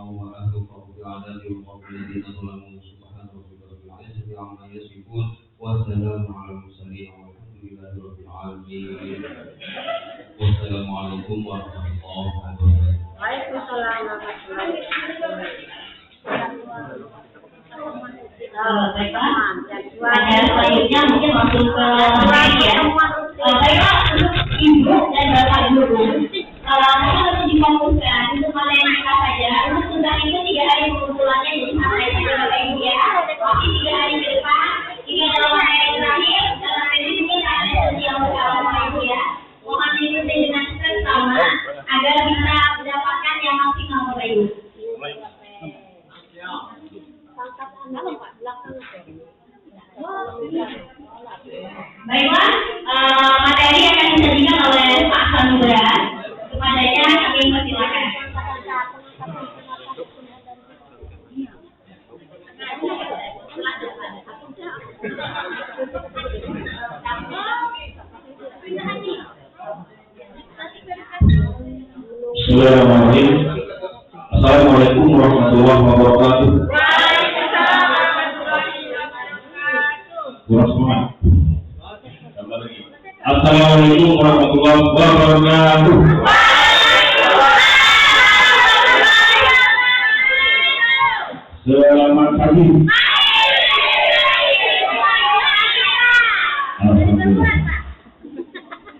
وأهل الفضل العدد والفضل الذين ظلموا سبحان ربك رب العزة عما يصفون والسلام على المرسلين والحمد لله رب العالمين. والسلام عليكم ورحمة الله وبركاته. Waalaikumsalam warahmatullahi wabarakatuh. Baiklah, pada selanjutnya mungkin masuk ke materi ya. Baiklah, untuk ibu dan bapak guru, mungkin untuk difokuskan untuk materi kita saja. Untuk tentang itu 3 hari pengumpulannya, jadi sampai saja bapak ibu ya. Tapi 3 hari ke depan, ini adalah materi terakhir. Dalam materi ini kita ada sosial bersama bapak ibu ya. Mohon diikuti dengan seksama agar bisa mendapatkan yang maksimal bapak ibu. Baiklah, materi akan disajikan oleh Pak Samudra. Kepadanya kami persilakan. Bismillahirrahmanirrahim. Assalamualaikum warahmatullahi wabarakatuh. Kurang semangat. Assalamualaikum warahmatullahi wabarakatuh. Selamat pagi. Alhamdulillah.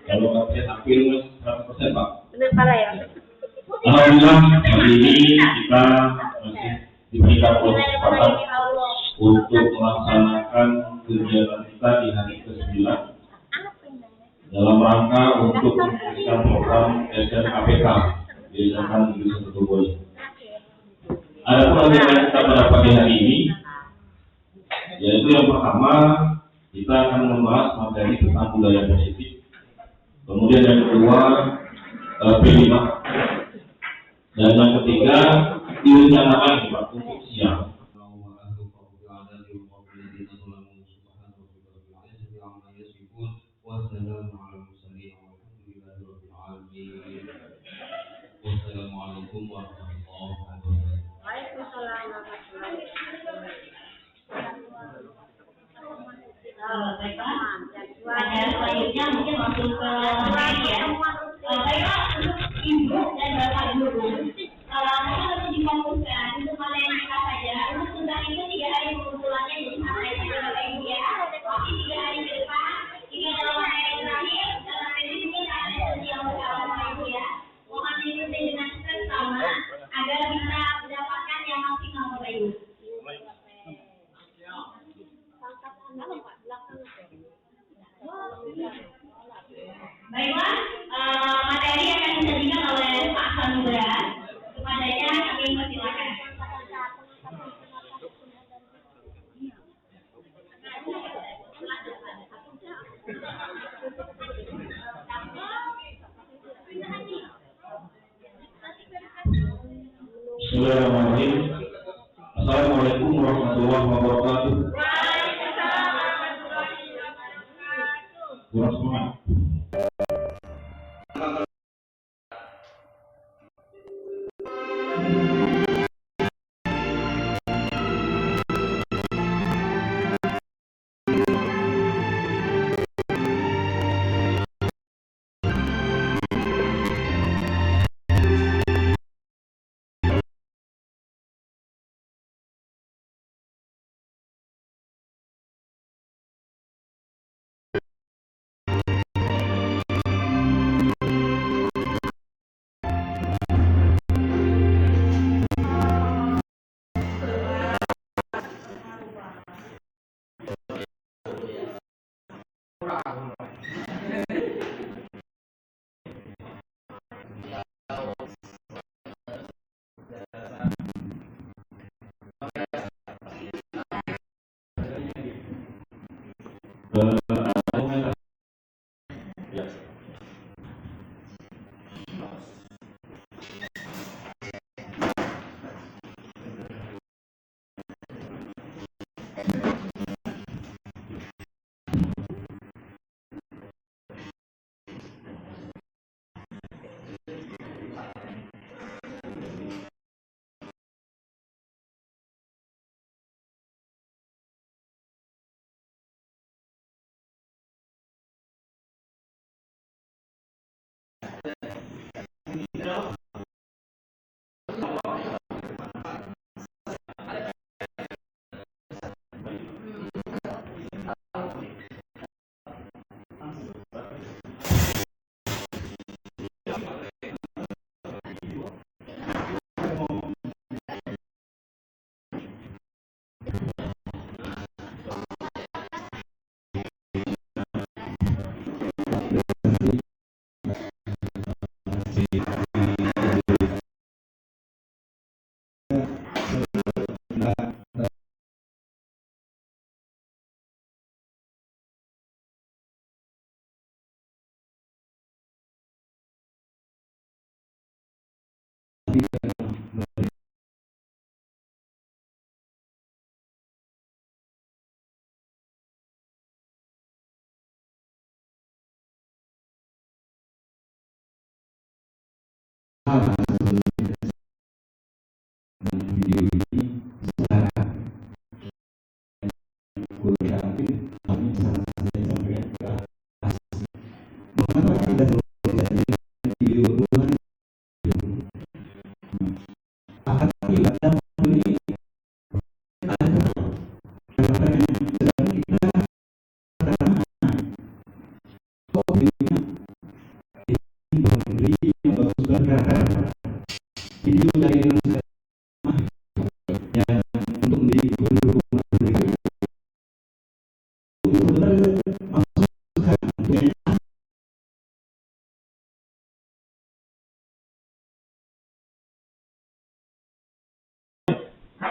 Kalau saya tampil 100% Pak. Benar pala ya. Alhamdulillah hari ini kita masih diberikan kesempatan untuk melaksanakan kegiatan kita di hari ke-9 dalam rangka untuk memberikan program SNKPK di Yayasan Indonesia Surabaya. Adapun agenda kita pada pagi hari ini, yaitu yang pertama kita akan membahas materi tentang budaya positif. Kemudian yang kedua P5, dan yang ketiga direncanakan untuk siang. Wassalamualaikum warahmatullahi wabarakatuh. Waalaikumsalam warahmatullahi wabarakatuh. Baiklah, pada selanjutnya mungkin masuk ke materi ya. Baiklah, untuk ibu dan bapak guru, mungkin untuk difokuskan untuk materi kita saja. Untuk tentang itu 3 hari pengumpulannya, jadi sampai saja bapak ibu ya. Tapi 3 hari ke depan, ini adalah materi terakhir. Dalam materi ini kita ada sosial bersama bapak ibu ya. Mohon diikuti dengan seksama agar bisa mendapatkan yang maksimal bapak ibu. Baiklah, materi akan disajikan oleh Pak Samudra. Kepadanya kami persilakan. Bismillahirrahmanirrahim. Assalamualaikum warahmatullahi wabarakatuh. Kurang semangat.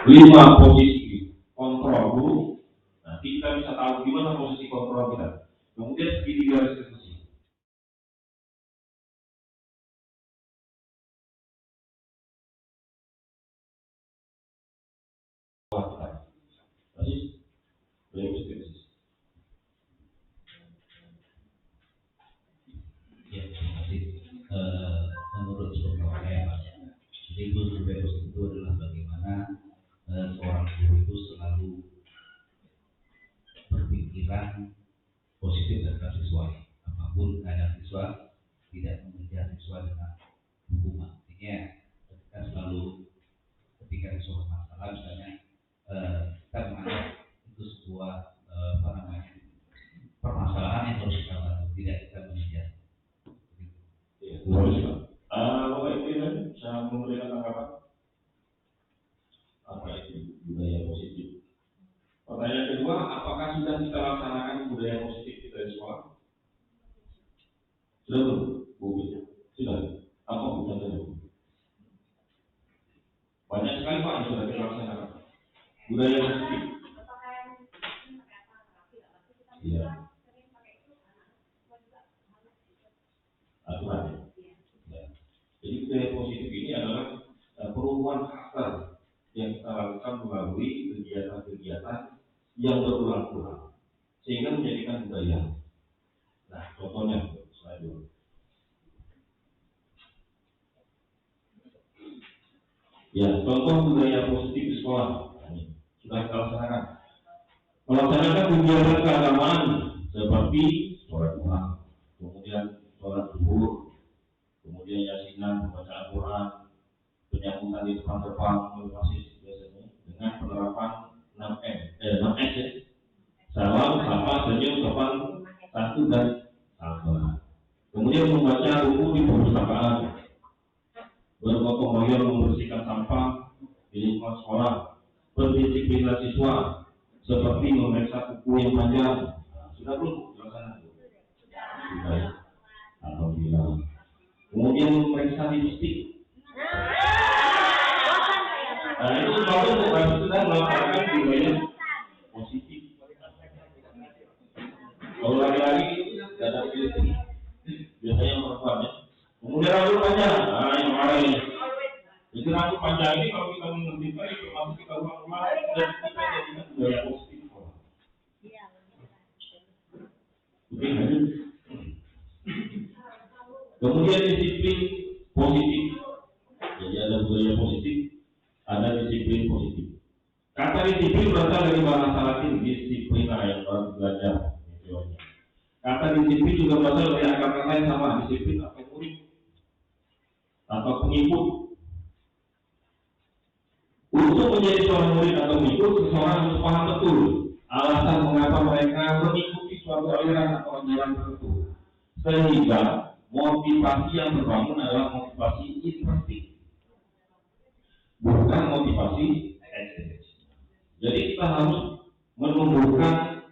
5 posisi kontrol dulu. Nanti kita bisa tahu di mana posisi kontrol kita. Kemudian segitiga restitusi. Ya, terima kasih. Menurut survei saya, Pak, jadi itu survei itu adalah bagaimana seorang guru itu selalu berpikiran positif terhadap siswa, apapun keadaan siswa, tidak mengejar siswa dengan hukuman. Artinya kita selalu ketika siswa masalah, misalnya kita menganggap itu sebuah permasalahan yang harus kita bantu, tidak kita mengejar. Bapak Ibu bisa memberikan tanggapan? Apa itu budaya positif? Pertanyaan kedua, apakah sudah kita laksanakan budaya positif kita di sekolah? Sudah belum? Sudah. Apa contohnya? Banyak sekali Pak yang sudah kita laksanakan. Budaya positif. Iya. Aturan. Ya. Jadi budaya positif ini adalah perubahan karakter yang kita lakukan melalui kegiatan-kegiatan yang berulang-ulang sehingga menjadikan budaya. Nah, contohnya slide dulu. Ya, contoh budaya positif di sekolah. Nah, ini sudah kita laksanakan. Melaksanakan kegiatan keagamaan seperti sholat Jumat, kemudian sholat zuhur, kemudian yasinan, pembacaan Quran, penyambutan di depan masjid biasanya dengan penerapan 6S ya. Salam, sapa, senyum, sopan, santun dan sabar. Kemudian membaca buku di perpustakaan, bergotong royong membersihkan sampah di lingkungan sekolah, berdisiplin siswa seperti memeriksa buku yang panjang. Sudah belum dilaksanakan? Sudah. Alhamdulillah. Kemudian memeriksa lipstik. Nah, itu kalau bukan sudah melakukan budaya positif. Kalau lagi-lagi ada lipstik, biasanya perempuan ya. Kemudian rambut panjang. Nah, yang mana ini? Jadi rambut panjang ini kalau kita mengertikan itu masuk kita ulang-ulang dan kita jadikan budaya positif. Kemudian disiplin positif. Jadi ada budaya positif, ada disiplin positif. Kata disiplin berasal dari bahasa Latin disiplina yang baru belajar. Kata disiplin juga berasal dari akar kata yang sama, disiplin atau murid. atau pengikut. Untuk menjadi seorang murid atau pengikut, seseorang harus paham betul alasan mengapa mereka mengikuti suatu aliran atau ajaran tertentu, sehingga motivasi yang terbangun adalah motivasi intrinsik, bukan motivasi ekstrinsik. Jadi kita harus menumbuhkan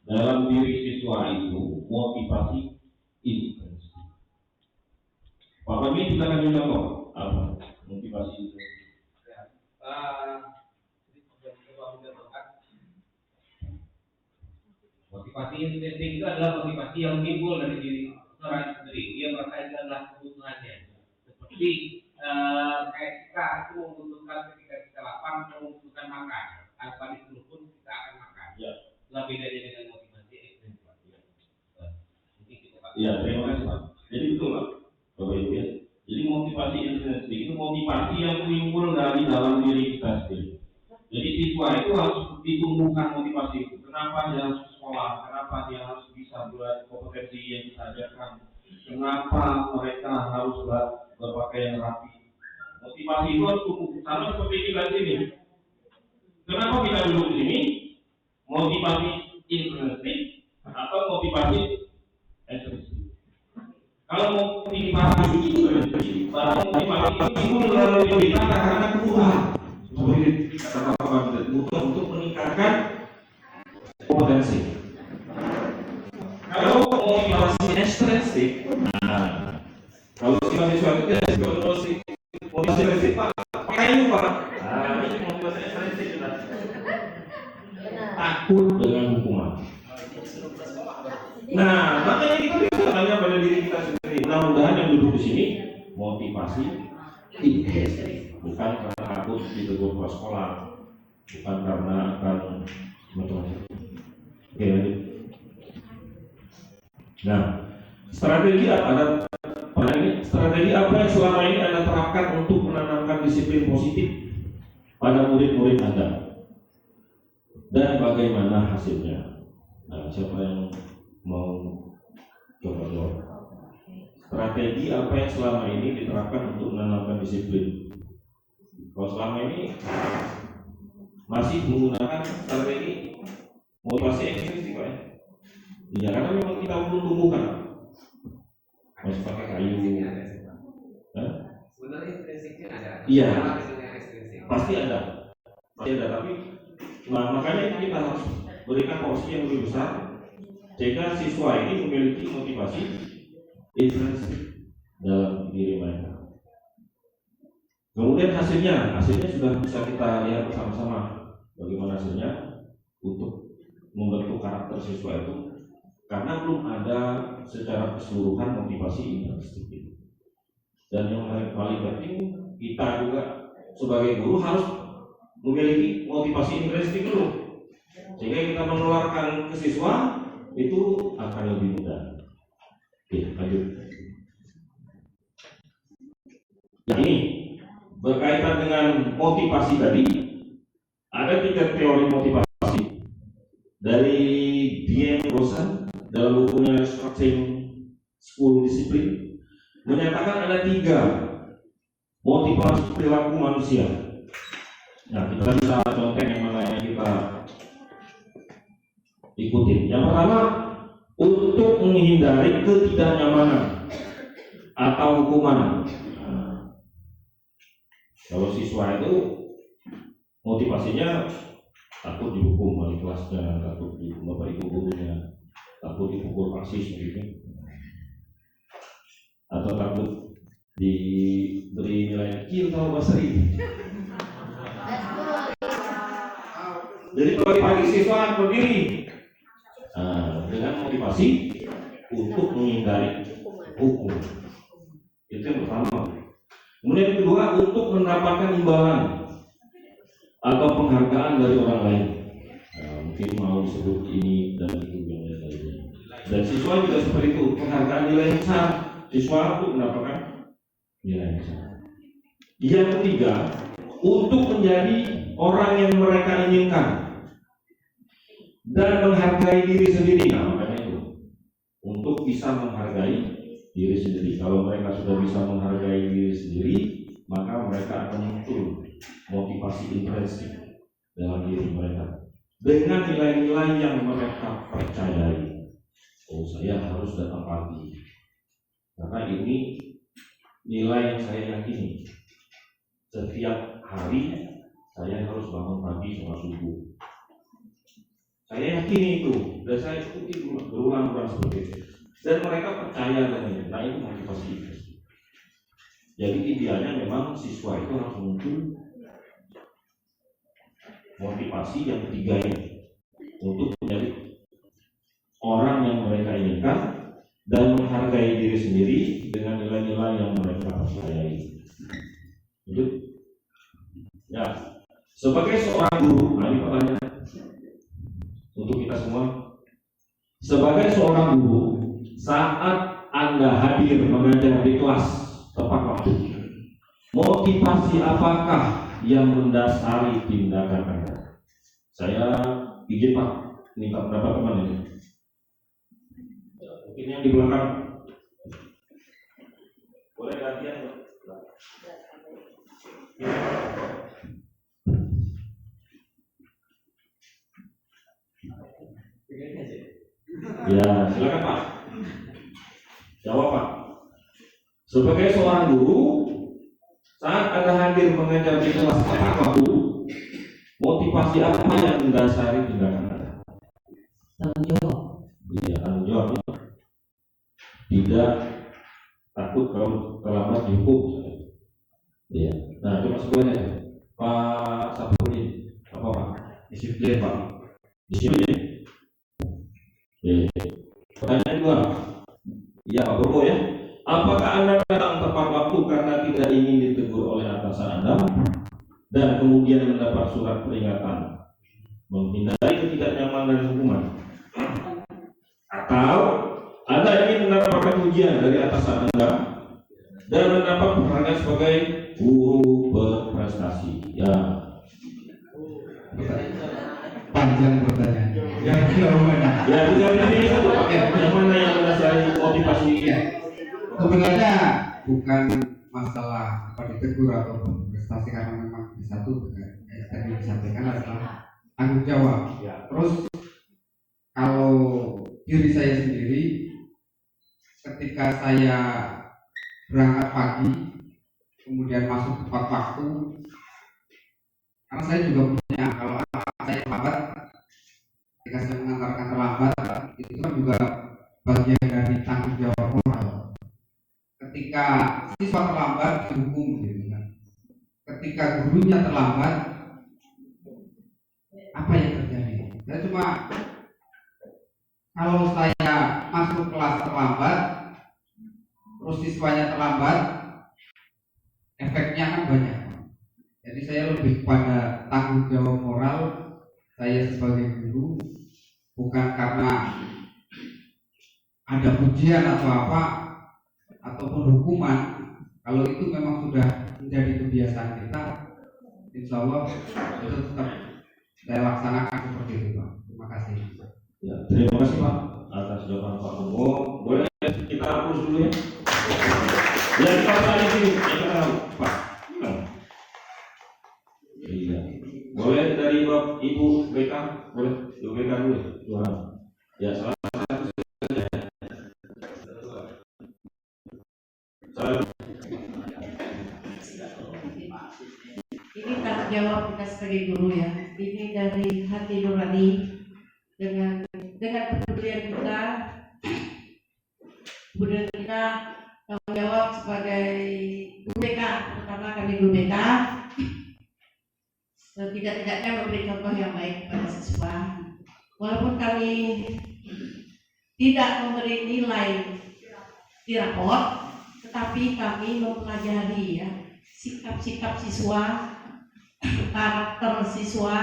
dalam diri siswa itu motivasi intrinsik. Pak Fahmi, kita akan contoh apa motivasi intrinsik? Motivasi intrinsik itu adalah motivasi yang timbul dari diri orang sendiri. Dia merasa itu adalah kebutuhannya. Seperti kayak kita itu membutuhkan ketika kita lapar, membutuhkan makan. Tanpa disuruh pun kita akan makan. Ya. Lah bedanya dengan motivasi ekstrinsik. Ya, terima kasih Pak. Jadi betul Pak, Bapak Ibu ya. Jadi motivasi intrinsik itu motivasi yang timbul dari dalam diri kita sendiri. Jadi siswa itu harus ditumbuhkan motivasi itu. Kenapa dia harus sekolah? Kenapa dia harus bisa belajar kompetensi yang diajarkan? Kenapa mereka harus berpakaian rapi? Motivasi itu harus tumbuh. Sama seperti kita di sini. Kenapa kita duduk di sini? Motivasi intrinsik atau motivasi ekstrinsik? Kalau motivasi intrinsik, motivasi itu melalui kita karena kebutuhan. Seperti kata Bapak butuh untuk meningkatkan kompetensi. Kalau motivasi ekstrinsik, kalau siswa itu motivasi ekstrinsik Pak, pakai Pak. Ini motivasi ekstrinsik sudah. Takut dengan hukuman. Nah, makanya kita bisa tanya pada diri kita sendiri. Mudah-mudahan yang duduk di sini motivasi intrinsik, bukan karena takut ditegur ke sekolah, bukan karena akan macam-macam. Oke, lanjut. Nah, strategi apa yang selama ini Anda terapkan untuk menanamkan disiplin positif pada murid-murid Anda? Dan bagaimana hasilnya? Nah, siapa yang mau coba jawab? Strategi apa yang selama ini diterapkan untuk menanamkan disiplin? Kalau selama ini masih menggunakan strategi motivasi ekstrinsik Pak ya? Iya, karena memang kita belum tumbuhkan. Masih pakai kayu. Sebenarnya intrinsiknya ada. Iya. Pasti ada. Tapi makanya kita harus berikan porsi yang lebih besar sehingga siswa ini memiliki motivasi intrinsik dalam diri mereka. Kemudian hasilnya sudah bisa kita lihat bersama-sama bagaimana hasilnya untuk membentuk karakter siswa itu, karena belum ada secara keseluruhan motivasi intrinsik. Dan yang paling penting kita juga sebagai guru harus memiliki motivasi intrinsik dulu, sehingga kita menularkan ke siswa itu akan lebih mudah. Oke, lanjut. Yang ini berkaitan dengan motivasi tadi, ada 3 teori motivasi dari D.M. Rosen dalam bukunya Structuring School Discipline, menyatakan ada 3 motivasi perilaku manusia. Nah, kita bisa contoh yang mana yang kita ikutin. Yang pertama, untuk menghindari ketidaknyamanan atau hukuman. Kalau siswa itu motivasinya takut dihukum wali kelasnya, takut dihukum bapak ibu gurunya, takut dipukul paksis gitu, atau takut diberi nilai kecil atau basri. Jadi pagi-pagi siswa berdiri dengan motivasi untuk menghindari hukum. Itu yang pertama. Kemudian yang kedua, untuk mendapatkan imbalan atau penghargaan dari orang lain. Mungkin mau disebut ini dan itu yang lainnya. Dan siswa juga seperti itu, penghargaan nilai yang besar. Siswa untuk mendapatkan nilai yang besar. Yang ketiga, untuk menjadi orang yang mereka inginkan dan menghargai diri sendiri. Nah, makanya itu untuk bisa menghargai diri sendiri. Kalau mereka sudah bisa menghargai diri sendiri, maka mereka akan muncul motivasi intrinsik dalam diri mereka dengan nilai-nilai yang mereka percayai. Oh, saya harus datang pagi karena ini nilai yang saya yakini. Setiap hari saya harus bangun pagi sholat subuh. Saya yakini itu dan saya ikuti berulang-ulang seperti itu. Dan mereka percaya dengan ini. Nah, itu motivasi. Jadi idealnya memang siswa itu harus muncul motivasi yang ketiga ini untuk menjadi orang yang mereka inginkan dan menghargai diri sendiri dengan nilai-nilai yang mereka percayai. Itu ya, sebagai seorang guru, ini pertanyaan untuk kita semua. Sebagai seorang guru, saat Anda hadir mengajar di kelas tepat waktu, motivasi apakah yang mendasari tindakan Anda? Saya izin Pak, minta pendapat teman ini. Mungkin yang di belakang boleh gantian. Ya, silakan Pak. Jawab Pak. Sebagai seorang guru, saat Anda hadir mengajar di kelas tepat waktu, motivasi apa yang mendasari tindakan Anda? Tanggung jawab. Iya, tanggung jawab. Tidak takut kalau terlambat dihukum. Iya. Nah, itu maksudnya Pak Sapuri, apa Pak? Disiplin Pak. Disiplin. Iya. Pertanyaan kedua. Iya Pak Bobo ya. Apakah Anda datang tepat waktu karena tidak ingin ditegur oleh atasan Anda dan kemudian mendapat surat peringatan menghindari ketidaknyamanan dan hukuman? Atau Anda ingin mendapatkan ujian dari atasan Anda dan mendapat penghargaan sebagai guru berprestasi? Ya. Panjang pertanyaan. Yang mana? Ya, tinggal ini satu Pak. Yang mana yang mendasari motivasi? Ya. Sebenarnya bukan masalah apa ditegur atau berprestasi karena memang satu tadi disampaikan adalah tanggung jawab. Ya. Terus kalau diri saya sendiri, ketika saya berangkat pagi, kemudian masuk tepat waktu, karena saya juga punya, kalau saya lambat, ketika saya mengantarkan terlambat, itu kan juga bagian dari tanggung jawab moral. Ketika siswa terlambat dihukum, gitu kan. Ketika gurunya terlambat, apa yang terjadi? Saya cuma kalau saya masuk kelas terlambat, terus siswanya terlambat, efeknya kan banyak. Jadi saya lebih pada tanggung jawab moral saya sebagai guru, bukan karena ada pujian atau apa ataupun hukuman. Kalau itu memang sudah menjadi kebiasaan kita, insya Allah itu tetap saya laksanakan seperti itu Pak. Terima kasih. Ya, terima kasih Pak atas jawaban Pak Bobo. Boleh kita hapus dulu ya? Ya, kita tanya sini. Kita Pak. Iya. Boleh dari Ibu BK, boleh Ibu BK dulu ya. Ya, salah. Ini tanggung jawab kita sebagai guru ya. Ini dari hati nurani dengan kepedulian kita, kemudian kita tanggung jawab sebagai guru BK, terutama kami guru BK, tidak-tidaknya memberi contoh yang baik kepada siswa. Walaupun kami tidak memberi nilai di raport, tetapi kami mempelajari ya sikap-sikap siswa, karakter siswa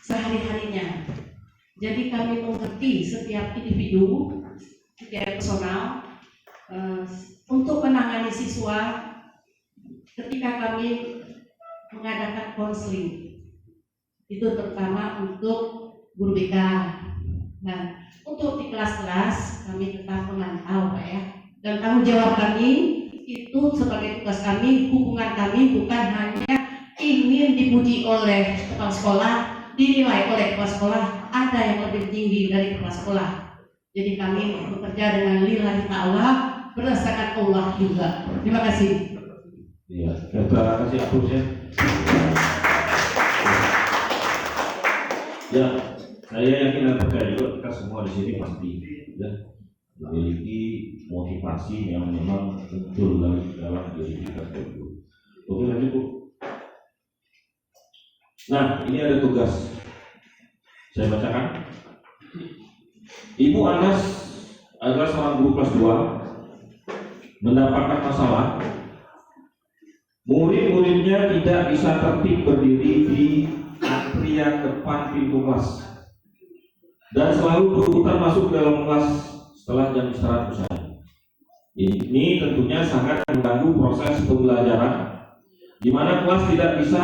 sehari-harinya. Jadi kami mengerti setiap individu, setiap personal untuk menangani siswa ketika kami mengadakan konseling. Itu terutama untuk guru BK. Nah, untuk di kelas-kelas kami tetap memantau Pak ya. Dan tanggung jawab kami itu sebagai tugas kami, hubungan kami bukan hanya ingin dipuji oleh kepala sekolah, dinilai oleh kepala sekolah, ada yang lebih tinggi dari kepala sekolah. Jadi kami bekerja dengan lillahi ta'ala, berdasarkan Allah juga. Terima kasih. Iya, terima kasih Abrus ya. Ya, saya yakin dan percaya juga kita semua di sini pasti ya memiliki motivasi yang memang muncul dari dalam diri kita sendiri. Oke, lanjut Bu. Nah, ini ada tugas. Saya bacakan. Ibu Anas adalah seorang guru kelas 2 mendapatkan masalah. Murid-muridnya tidak bisa tertib berdiri di antrian depan pintu kelas dan selalu berebutan masuk ke dalam kelas setelah jam istirahat usai. Ini tentunya sangat mengganggu proses pembelajaran, di mana kelas tidak bisa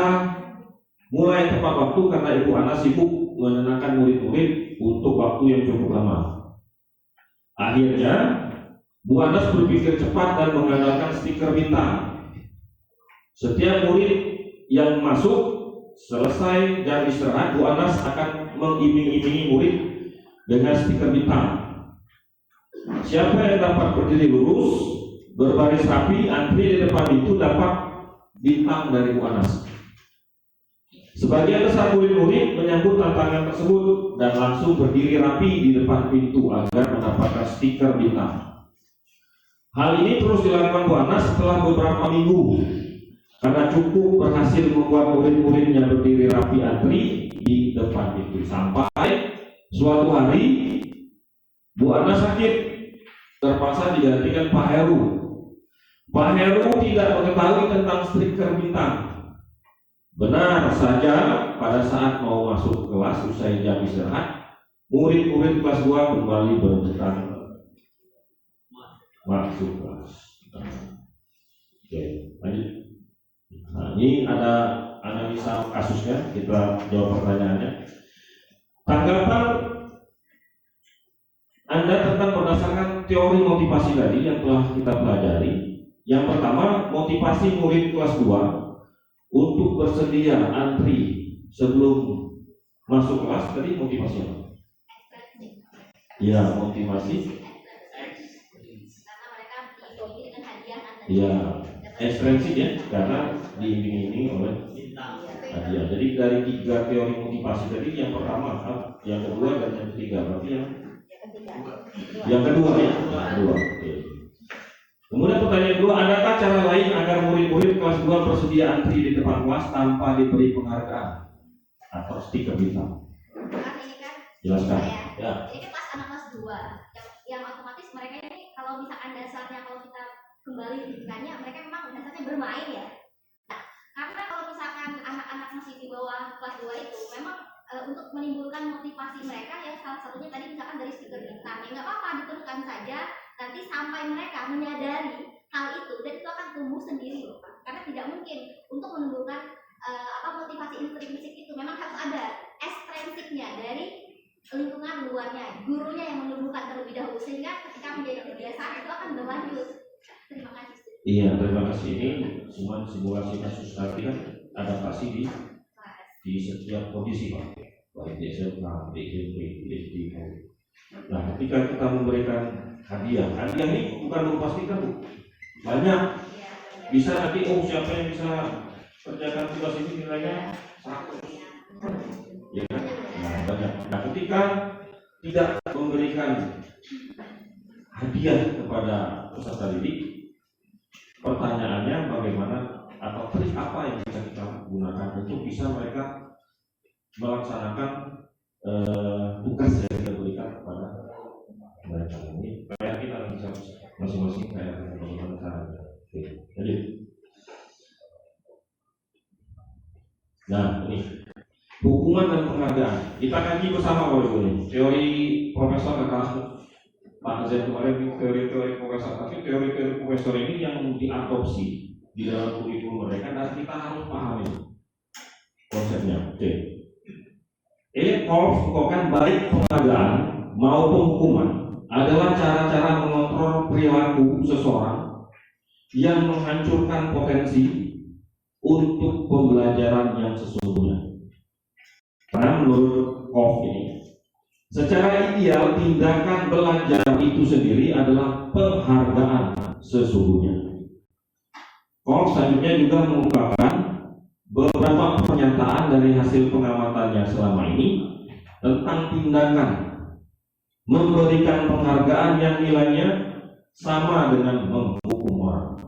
mulai tepat waktu karena Ibu Anas sibuk menenangkan murid-murid untuk waktu yang cukup lama. Akhirnya, Bu Anas berpikir cepat dan mengandalkan stiker bintang. Setiap murid yang masuk selesai jam istirahat, Bu Anas akan mengiming-imingi murid dengan stiker bintang. Siapa yang dapat berdiri lurus, berbaris rapi, antri di depan itu dapat bintang dari Bu Anas. Sebagian besar murid-murid menyambut tantangan tersebut dan langsung berdiri rapi di depan pintu agar mendapatkan stiker bintang. Hal ini terus dilakukan Bu Anas setelah beberapa minggu, karena cukup berhasil membuat murid-muridnya berdiri rapi antri di depan pintu. Sampai suatu hari Bu Anas sakit, terpaksa digantikan Pak Heru. Pak Heru tidak mengetahui tentang stiker bintang. Benar saja, pada saat mau masuk kelas usai jam istirahat, murid-murid kelas 2 kembali berebutan masuk kelas. Oke, lanjut. Nah, ini ada analisa kasusnya, kita jawab pertanyaannya. Tanggapan Anda tentang berdasarkan teori motivasi tadi yang telah kita pelajari. Yang pertama, motivasi murid kelas 2 untuk bersedia antri sebelum masuk kelas tadi motivasi apa? Ya, motivasi. Ya, ekstrinsi ya, karena diiming-imingi oleh hadiah. Jadi dari 3 teori motivasi tadi, yang pertama, yang kedua dan yang ketiga, berarti yang kedua ya, kedua. Oke. Kemudian pertanyaan kedua, adakah cara lain agar murid-murid kelas 2 bersedia antri di depan kelas tanpa diberi penghargaan atau stiker bintang? Jelaskan. Ya. Ini kan pas anak kelas 2 yang otomatis mereka ini kalau misalkan dasarnya kalau kita kembali ditanya mereka memang dasarnya bermain ya. Nah, karena kalau misalkan anak-anak masih di bawah kelas 2 itu memang untuk menimbulkan motivasi mereka yang salah satunya tadi misalkan dari stiker bintang, ya nggak apa-apa diteruskan saja nanti sampai mereka menyadari hal itu dan itu akan tumbuh sendiri loh Pak. Karena tidak mungkin untuk menimbulkan motivasi intrinsik itu memang harus ada ekstrinsiknya dari lingkungan luarnya, gurunya yang menumbuhkan terlebih dahulu sehingga ketika menjadi kebiasaan itu akan berlanjut. Terima kasih. Iya, terima kasih. Ini semua simulasi kasus tadi kan adaptasi di setiap kondisi Pak, baik di SMA, di SMP, di SD. Nah, ketika kita memberikan hadiah ini bukan memastikan Bu. Banyak bisa nanti siapa yang bisa kerjakan tugas ini nilainya 100. Ya kan? Nah, banyak. Nah, ketika tidak memberikan hadiah kepada peserta didik, pertanyaannya bagaimana atau trik apa yang bisa kita gunakan untuk bisa mereka melaksanakan tugas yang kita berikan kepada mereka. Ini kayak kita bisa masing-masing kayak bagaimana caranya. Jadi, nah ini hubungan dan penghargaan kita kaji bersama Bapak Ibu. Teori Profesor Pak Zain kemarin, teori Profesor, tapi teori Profesor ini yang diadopsi di dalam kurikulum mereka dan kita harus pahami konsepnya. Oke. Kalau kan baik penghargaan maupun hukuman adalah cara-cara mengontrol perilaku seseorang yang menghancurkan potensi untuk pembelajaran yang sesungguhnya. Karena menurut Koff ini, secara ideal tindakan belajar itu sendiri adalah penghargaan sesungguhnya. Koff selanjutnya juga mengungkapkan beberapa pernyataan dari hasil pengamatannya selama ini tentang tindakan memberikan penghargaan yang nilainya sama dengan menghukum orang.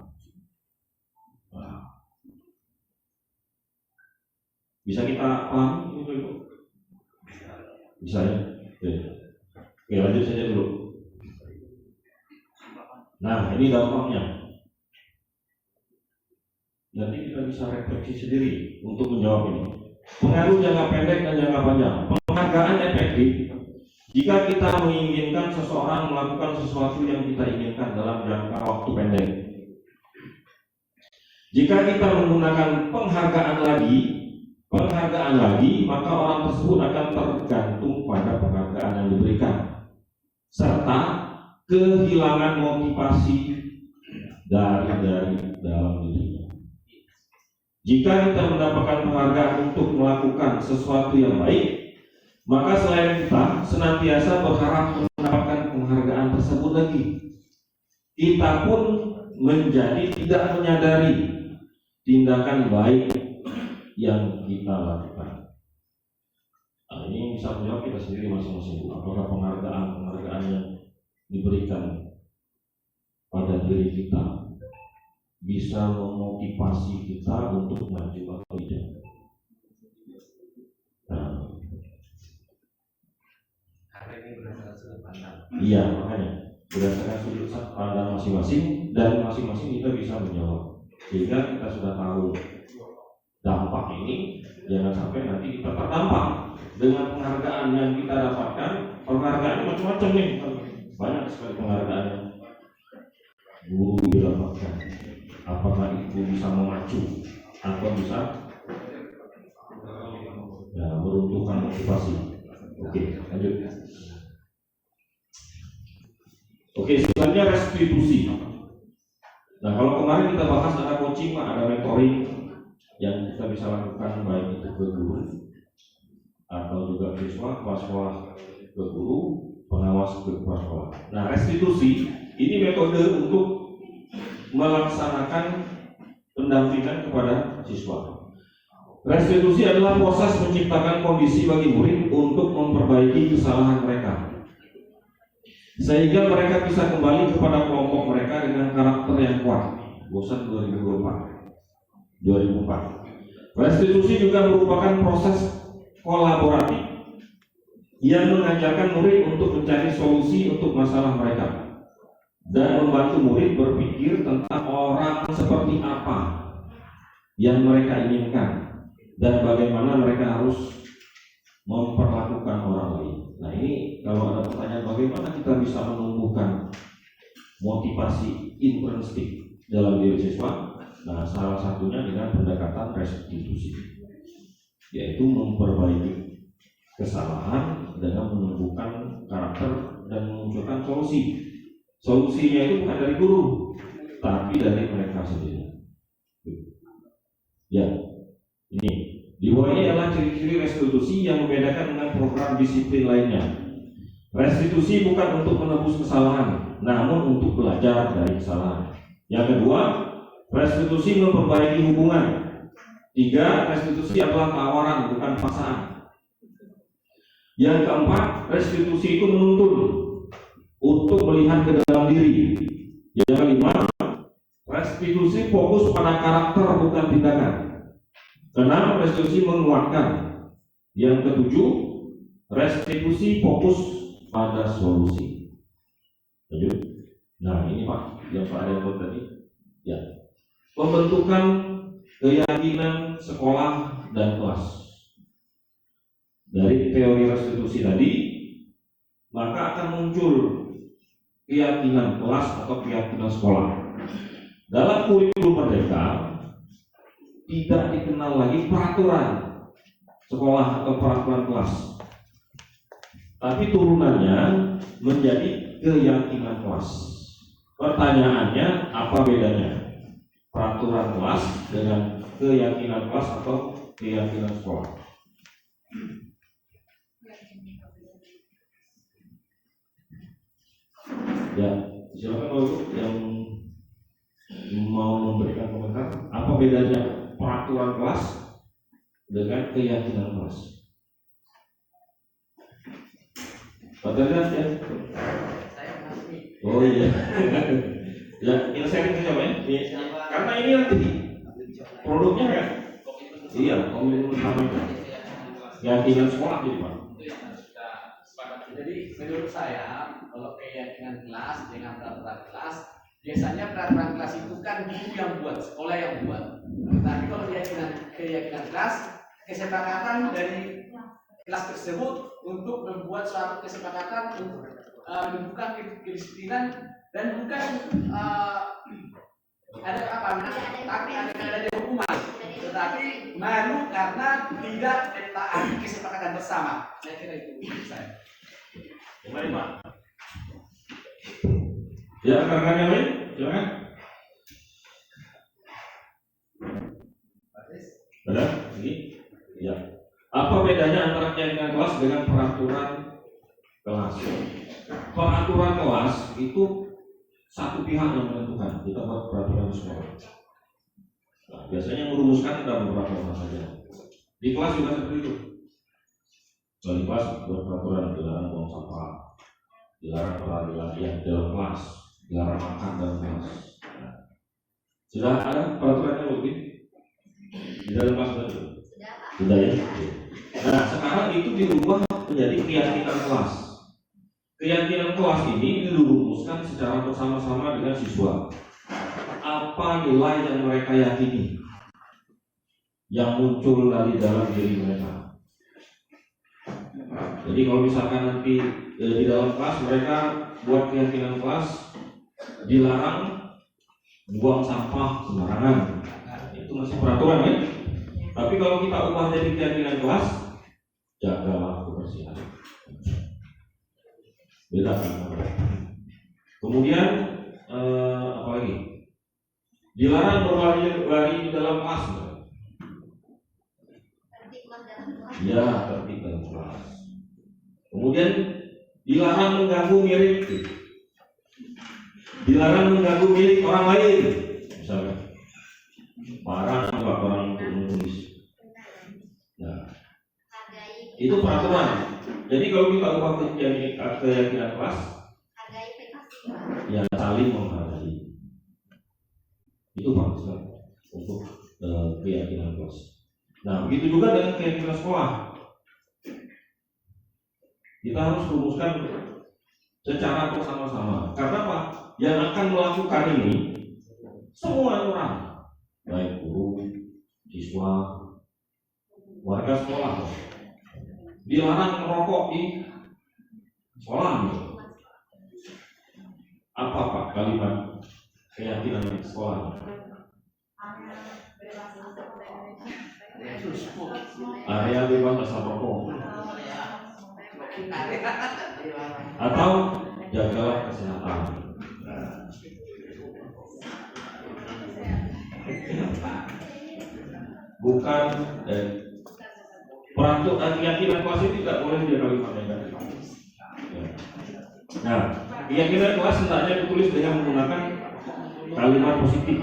Bisa kita pahami itu? Bisa ya? Oke, lanjut saja dulu. Nah, ini dampaknya. Nanti kita bisa refleksi sendiri untuk menjawab ini. Pengaruh jangka pendek dan jangka panjang. Penghargaan efektif jika kita menginginkan seseorang melakukan sesuatu yang kita inginkan dalam jangka waktu pendek. Jika kita menggunakan penghargaan lagi, maka orang tersebut akan tergantung pada penghargaan yang diberikan, serta kehilangan motivasi dari dalam dirinya. Jika kita mendapatkan penghargaan untuk melakukan sesuatu yang baik, maka selain kita senantiasa berharap mendapatkan penghargaan tersebut lagi, kita pun menjadi tidak menyadari tindakan baik yang kita lakukan. Nah, ini bisa menjawab kita sendiri masing-masing. Apakah penghargaan yang diberikan pada diri kita bisa memotivasi kita untuk maju atau tidak? Nah, karena ini berdasarkan sudut pandang. iya, makanya berdasarkan sudut pandang masing-masing, dan masing-masing kita bisa menjawab, sehingga kita sudah tahu dampak ini. Jangan sampai nanti kita terdampak dengan penghargaan yang kita dapatkan. Penghargaan macam-macam nih, banyak sekali penghargaan yang guru didapatkan. Apakah itu bisa memacu atau bisa meruntuhkan motivasi? Oke, lanjut. Oke, selanjutnya restitusi. Nah, kalau kemarin kita bahas ada coaching, ada mentoring yang kita bisa lakukan, baik itu ke guru atau juga siswa, kepala sekolah ke guru, pengawas ke kepala sekolah. Nah, restitusi ini metode untuk melaksanakan pendampingan kepada siswa. Restitusi adalah proses menciptakan kondisi bagi murid untuk memperbaiki kesalahan mereka, sehingga mereka bisa kembali kepada kelompok mereka dengan karakter yang kuat. Bosan 2004. Restitusi juga merupakan proses kolaboratif yang mengajarkan murid untuk mencari solusi untuk masalah mereka dan membantu murid berpikir tentang orang seperti apa yang mereka inginkan dan bagaimana mereka harus memperlakukan orang lain. Nah, ini kalau ada pertanyaan bagaimana kita bisa menumbuhkan motivasi intrinsik dalam diri siswa, nah salah satunya dengan pendekatan restitusi, yaitu memperbaiki kesalahan dengan menumbuhkan karakter dan memunculkan solusi. Solusinya itu bukan dari guru, tapi dari mereka sendiri. Ya, ini di bawah ini adalah ciri-ciri restitusi yang membedakan dengan program disiplin lainnya. Restitusi bukan untuk menebus kesalahan, namun untuk belajar dari kesalahan. Yang kedua, restitusi memperbaiki hubungan. 3, restitusi adalah tawaran, bukan paksaan. Yang keempat, restitusi itu menuntun untuk melihat ke dalam diri. Yang kelima, restitusi fokus pada karakter, bukan tindakan. 6, restitusi menguatkan. Yang ketujuh, restitusi fokus pada solusi. Lanjut. Nah, ini Pak, yang Pak Adel tadi. Ya. Pembentukan keyakinan sekolah dan kelas. Dari teori restitusi tadi, maka akan muncul keyakinan kelas atau keyakinan sekolah. Dalam kurikulum Merdeka tidak dikenal lagi peraturan sekolah atau peraturan kelas, tapi turunannya menjadi keyakinan kelas. Pertanyaannya, apa bedanya peraturan kelas dengan keyakinan kelas atau keyakinan sekolah? Ya, silakan Bapak yang mau memberikan komentar. Apa bedanya peraturan kelas dengan keyakinan kelas? Pak Derajat ya? Oh iya. Ya, kita sharing saja Pak ya. Karena ini nanti produknya kan? Iya, komitmen utama keyakinan sekolah jadi Pak. Jadi menurut saya kalau keyakinan kelas dengan peraturan kelas, biasanya peraturan kelas itu kan guru yang buat, sekolah yang buat. Tapi kalau keyakinan kelas, kesepakatan dari kelas tersebut untuk membuat suatu kesepakatan untuk membuka kedisiplinan dan bukan ada apa tapi ada hukuman, tetapi malu karena tidak mentaati kesepakatan bersama. Saya kira itu saya. Kembali Pak. Ya, rekan-rekan yang lain, silakan. Benar? Ini? Ya. Apa bedanya antara keyakinan kelas dengan peraturan kelas? Peraturan kelas itu satu pihak yang menentukan. Kita buat peraturan di sekolah. Nah, biasanya merumuskan ada beberapa orang saja. Di kelas juga seperti itu. Di kelas buat peraturan dilarang buang sampah, dilarang peradilan dalam kelas, dilarang makan dalam kelas. Nah, sudah ada peraturannya lebih di dalam kelas betul? Sudah ya. Nah, sekarang itu dirubah menjadi keyakinan kelas. Keyakinan kelas ini dirumuskan secara bersama-sama dengan siswa. Apa nilai yang mereka yakini yang muncul dari dalam diri mereka. Jadi kalau misalkan nanti di dalam kelas mereka buat keyakinan kelas dilarang buang sampah sembarangan, itu masih peraturan ya. Tapi kalau kita ubah jadi keyakinan kelas, jagalah kebersihan. Beda kan? Kemudian apa lagi? Dilarang berlari di dalam kelas. Ya, tertib dalam kelas. Kemudian dilarang mengganggu milik, dilarang mengganggu milik orang lain, misalnya barang atau orang untuk menulis. Nah, itu peraturan. Jadi kalau kita ubah keyakinan kelas, ya saling menghargai. Itu bagus untuk keyakinan kelas. Nah, begitu juga dengan keyakinan sekolah. Kita harus rumuskan secara bersama-sama. Karena apa? Yang akan melakukan ini semua orang, baik guru, siswa, warga sekolah. Dilarang merokok di sekolah. Apa Pak kalimat keyakinan sekolah? Area bebas asap rokok. Atau jagalah kesehatan. Bukan peraturan keyakinan kelas itu tidak boleh dia kalimat negatif. Nah, keyakinan kelas hendaknya ditulis dengan menggunakan kalimat positif.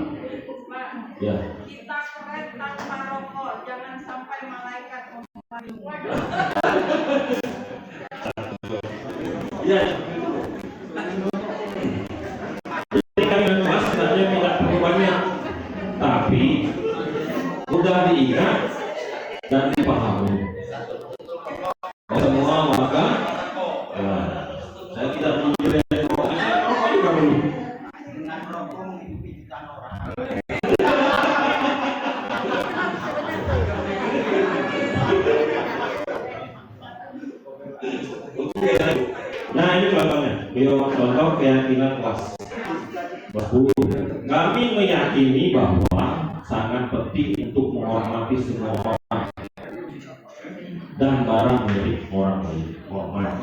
Ya. Kita keren tanpa rokok, jangan sampai malaikat Ya. Jadi kalimat kelas hendaknya tidak perlu banyak, tapi mudah diingat dan dipahami. Semua maka saya tidak menjelaskan rokok juga perlu. Nah ini contohnya, contoh keyakinan kelas 10. Kami meyakini bahwa sangat penting untuk menghormati semua orang dan barang milik orang lain. Hormat.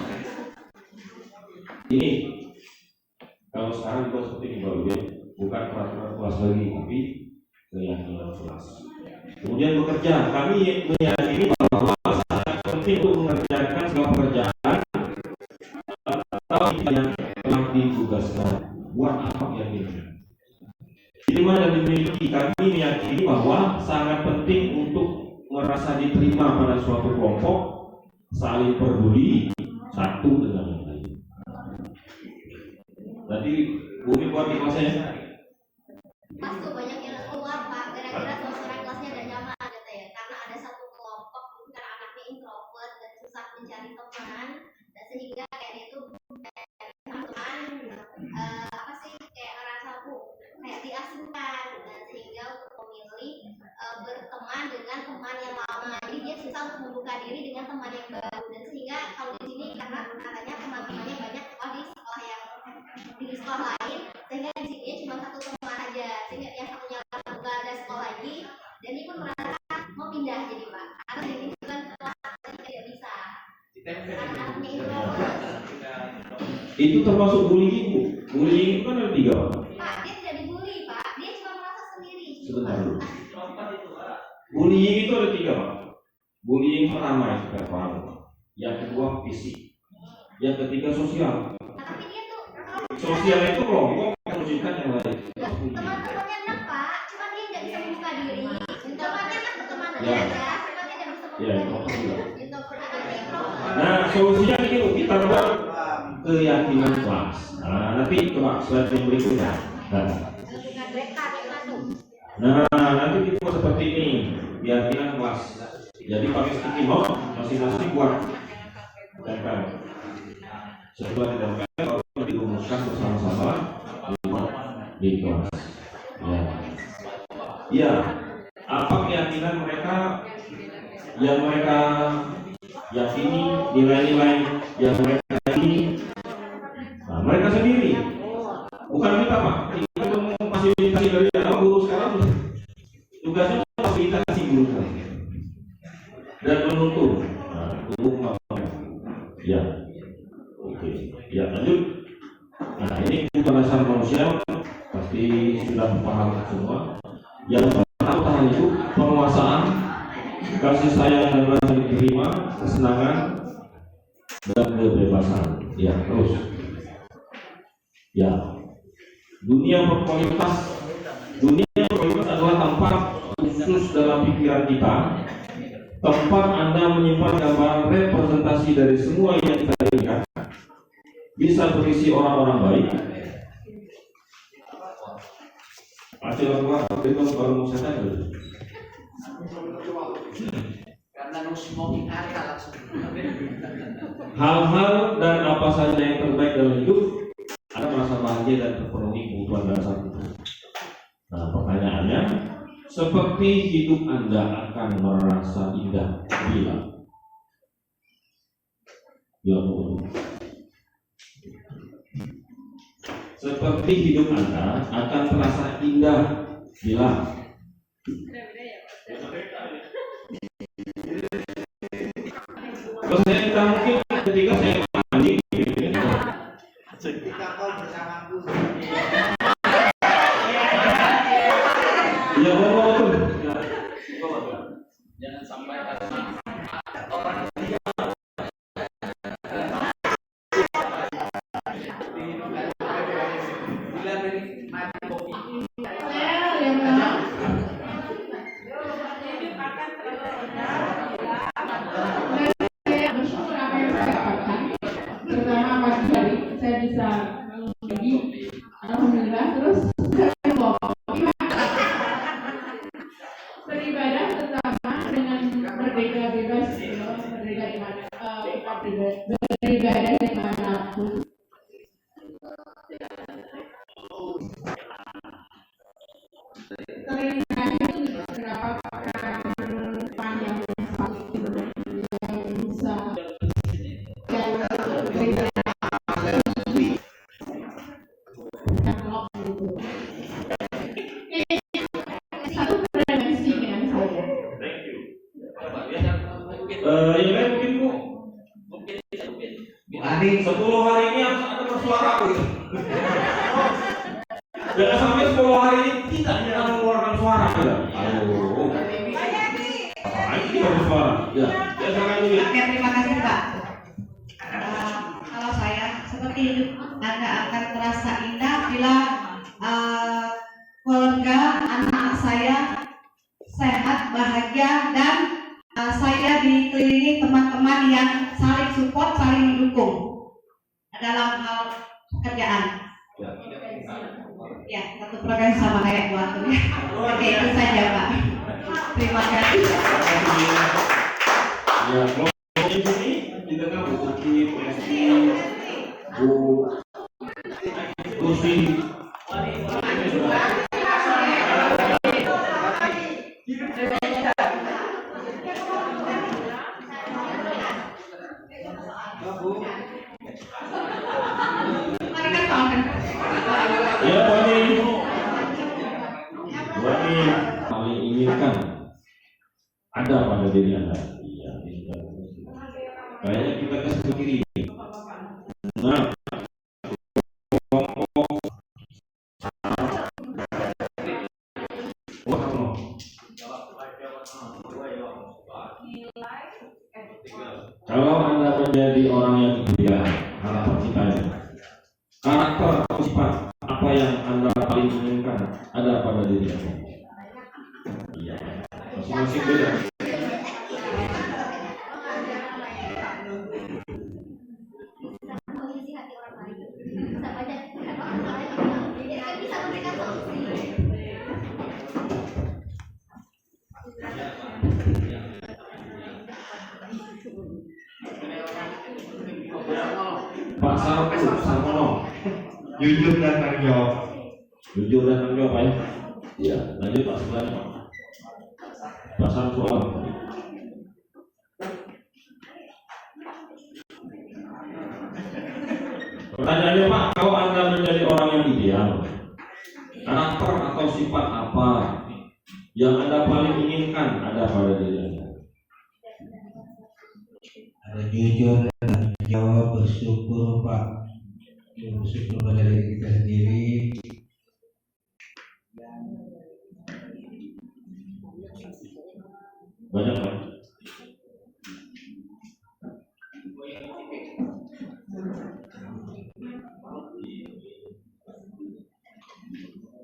sekarang juga seperti ini Bapak ya, bukan peraturan kelas lagi, tapi keyakinan kelas. Kemudian bekerja, kami meyakini bahwa sangat penting untuk mengerjakan segala pekerjaan atau yang telah ditugaskan. Buat apa keyakinan? Diterima dan dimiliki, kami meyakini bahwa sangat penting untuk merasa diterima pada suatu kelompok, saling peduli satu dengan yang lain. Tadi Bumi buat di kelasnya. Pas tuh banyak yang keluar Pak, kira-kira suasana kelasnya ada nyaman gitu ya, karena ada satu kelompok karena anaknya introvert dan susah mencari teman, dan sehingga kayak itu teman apa sih kayak ngerasa kayak diasingkan, dan sehingga untuk memilih berteman dengan teman yang lama, jadi dia susah untuk membuka diri dengan teman yang baru, dan sehingga kalau di sini karena katanya teman-temannya banyak di sekolah yang di sekolah lain, sehingga di sini cuma satu teman aja, sehingga yang satunya nggak ada sekolah lagi, dan dia pun merasa mau pindah jadi Pak, atau jadi bukan kelas tidak bisa, anaknya itu termasuk bullying Bu. Bullying itu kan ada 3 Pak, dia tidak dibully Pak, dia cuma merasa sendiri. Sebentar dulu. Bullying itu ada 3 Pak. Bullying pertama yang kita paham, yang kedua fisik, yang ketiga sosial. Tapi dia tuh Sosial itu kelompok menunjukkan yang lain. teman-temannya enak Pak, cuma dia nggak bisa membuka diri. Temannya kan teman Ya. aja, cuma dia nggak bisa Ya, membuka itu diri. juga. Introvert. Nah, solusinya itu kita buat keyakinan kelas. Nah, nanti coba slide yang berikutnya. Nah, nanti kita seperti ini, keyakinan kelas. Jadi pakai sticky note, masing-masing buat tempel. Setelah ditempel, baru dirumuskan bersama-sama di kelas. Ya. Ya, apa keyakinan mereka yang mereka yakini, nilai-nilai yang mereka yakini. Nah, mereka sendiri, bukan kita Pak. Kita mau fasilitasi dari guru sekarang, tugasnya fasilitasi guru dan menuntun. Nah, guru ya, oke, ya lanjut. Nah, ini bukan dasar manusia, pasti sudah paham semua. Yang pertama itu penguasaan, kasih sayang dan rasa diterima, kesenangan dan kebebasan. Ya, terus. Ya, dunia berkualitas adalah tempat khusus dalam pikiran kita, tempat Anda menyimpan gambaran representasi dari semua yang kita inginkan, bisa berisi orang-orang baik. Acil keluar, itu baru mau setan dulu. Karena smoking area langsung. Hal-hal dan apa saja yang terbaik dalam hidup, Anda merasa bahagia dan terpenuhi kebutuhan dasar itu. Nah, pertanyaannya, seperti hidup Anda akan merasa indah bila seperti hidup Anda akan terasa indah bila kalau saya kita mungkin ketika saya mandi Ketika kau bersamaku. ya betul. Jangan sampai Alhamdulillah, terus beribadah pertama dengan merdeka bebas, merdeka di mana, beribadah di manapun. Keringan itu beberapa panjang yang bisa yang lain mungkin Bu. Mungkin 10 hari ini harus ada bersuara Bu. Jangan sampai 10 hari ini tidak mengeluarkan suara. Ya. Aduh. Ini baru suara. Ya. Ya silakan dulu. Oke, terima kasih Pak. Kalau saya seperti Anda akan terasa indah bila keluarga anak saya sehat, bahagia, dan saya dikelilingi teman-teman yang saling support, saling mendukung dalam hal pekerjaan. Ya, satu program sama kayak keluarga. Oke, itu saja Pak. Terima kasih. Ya, kalau di sini kita kan Buki, Presti, Bu Susi. Ya, Wani paling inginkan ada pada diri Anda. Iya, kayaknya kita kasih kiri. Nah, kalau Anda menjadi orang yang ideal, harapan kita ya. Karakter atau sifat apa yang Anda paling inginkan ada pada diri Anda? Iya, masing-masing beda. Pak Sarmono, jujur dan tanggung jawab. Jujur dan tanggung jawab ya. Iya, lanjut Pak Sarmono. Pak Sarmono. Pertanyaannya Pak, kalau Anda menjadi orang yang ideal, karakter atau sifat apa yang Anda paling inginkan ada pada diri Anda? Ada jujur dan tanggung jawab, bersyukur Pak, bersyukur pada diri kita sendiri. Banyak Pak.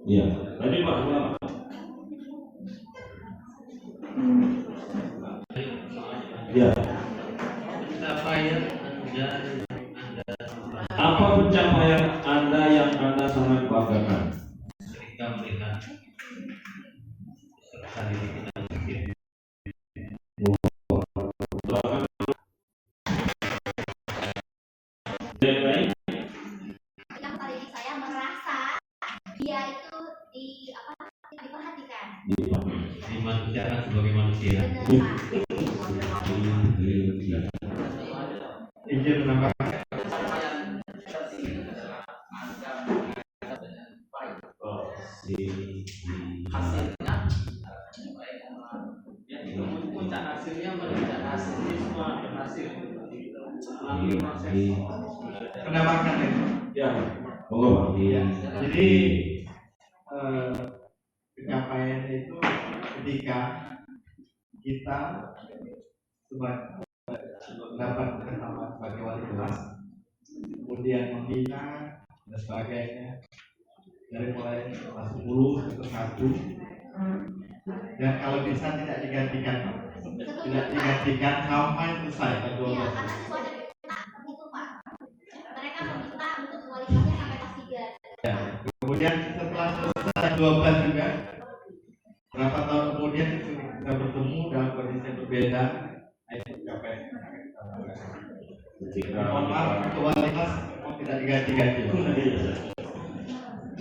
Iya, tadi Pak apa? Ya. Apa pencapaian Anda yang Anda sangat banggakan? Ketika melihat peserta didik kita sendiri. Yang paling saya merasa dia itu diperhatikan. Dimanusiakan sebagai manusia. Izin menambahkan. Hasilnya menunjukkan hasilnya semua berhasil. Menambahkan Ya, monggo Pak. Jadi pencapaian itu ketika kita dapat kesamaan sebagai wali kelas, kemudian membina dan sebagainya dari mulai kelas 10 ke 1, dan kalau bisa tidak digantikan sampai selesai ke 12. Iya, karena siswa dari kita begitu Pak. Mereka meminta untuk wali kelasnya sampai kelas 3. Ya. Kemudian setelah selesai 12 juga, berapa tahun kemudian kita bertemu dalam kondisi yang berbeda. Itu capaian yang sangat kita banggakan. Mohon maaf, untuk wali kelas mau tidak diganti-ganti.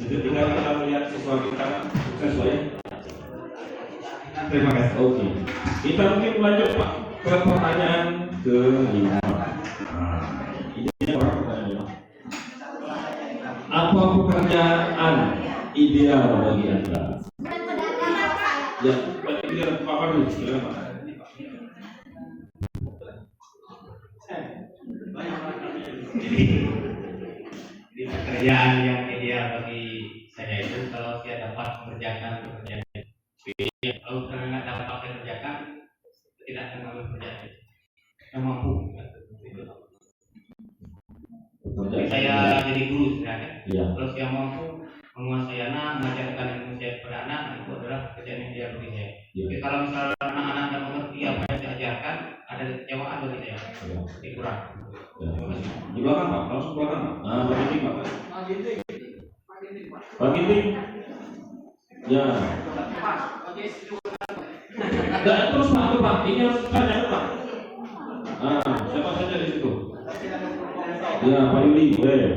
Itu tinggal kita melihat siswa kita sukses ya. Terima kasih. Oke. Kita mungkin lanjut Pak ke pertanyaan ke-5. Ini orang pertanyaan. Apa pekerjaan ideal bagi Anda? Ya, biar Pak dulu, silakan Pak. Di pekerjaan yang ideal bagi saya itu tidak kenal kerja yang mampu. Jadi saya jadi guru sebenarnya. Iya. Terus yang mampu menguasai anak, mengajarkan ilmu saya kepada anak, itu adalah pekerjaan yang dia beri saya. Iya. Jadi kalau misalnya anak-anak tidak mengerti apa yang saya ajarkan, ada kecewaan dari saya. Iya. Jadi kurang. Ya. Di belakang Pak, langsung belakang. Nah, Pak Ginting Pak. Pak Ginting. Ya. Enggak terus Pak, itu Pak. Ini harus tanya Pak. Nah, siapa saja di situ? Ya, Pak Yudi, boleh.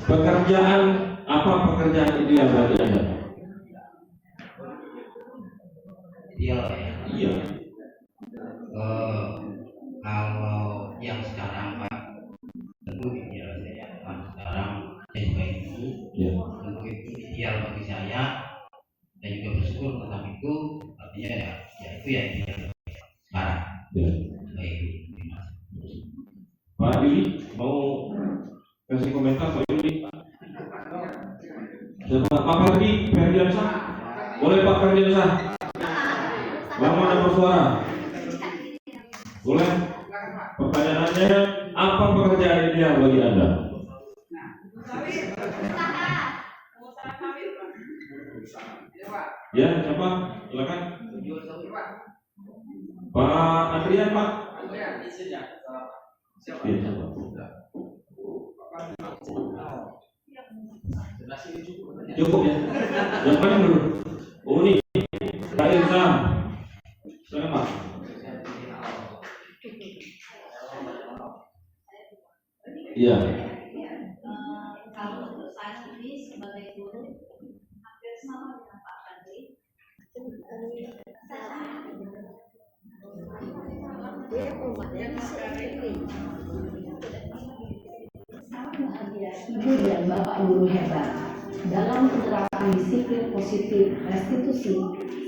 Pekerjaan apa pekerjaan ideal bagi Anda? Ideal ya. Iya. Kalau yang sekarang Pak, tentu ideal saya. Sekarang saya juga itu, Iya. tentu itu ideal bagi saya. Dan juga bersyukur tentang itu, artinya ya itu ya ideal sekarang. Ya. Baik. Pak Yudi mau kasih komentar Pak Yudi? Siapa? Pak Ferdiansa? Boleh Pak Ferdiansa? Lama dan bersuara. Boleh? Pertanyaannya, apa pekerjaan ideal bagi Anda? Ya, siapa? Silakan. Pak Adrian, Pak. Iya, siapa? Cukup ya? Yang mana dulu? Oh ini, Kak Irsa. Silakan Pak. Iya. Kalau untuk saya sendiri sebagai guru hampir sama dengan Pak Fadli. Sangat bahagia Ibu dan Bapak guru hebat dalam menerapkan disiplin positif restitusi.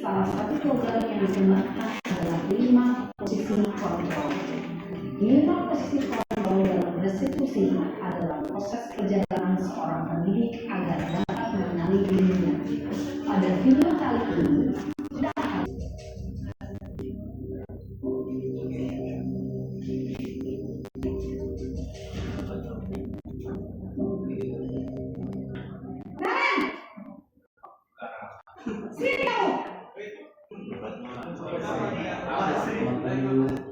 Salah satu program yang dikembangkan adalah 5 posisi kontrol. 5 posisi kontrol dalam restitusi adalah proses perjalanan seorang pendidik agar dapat mengenali dirinya. Pada video kali ini, Sini kamu.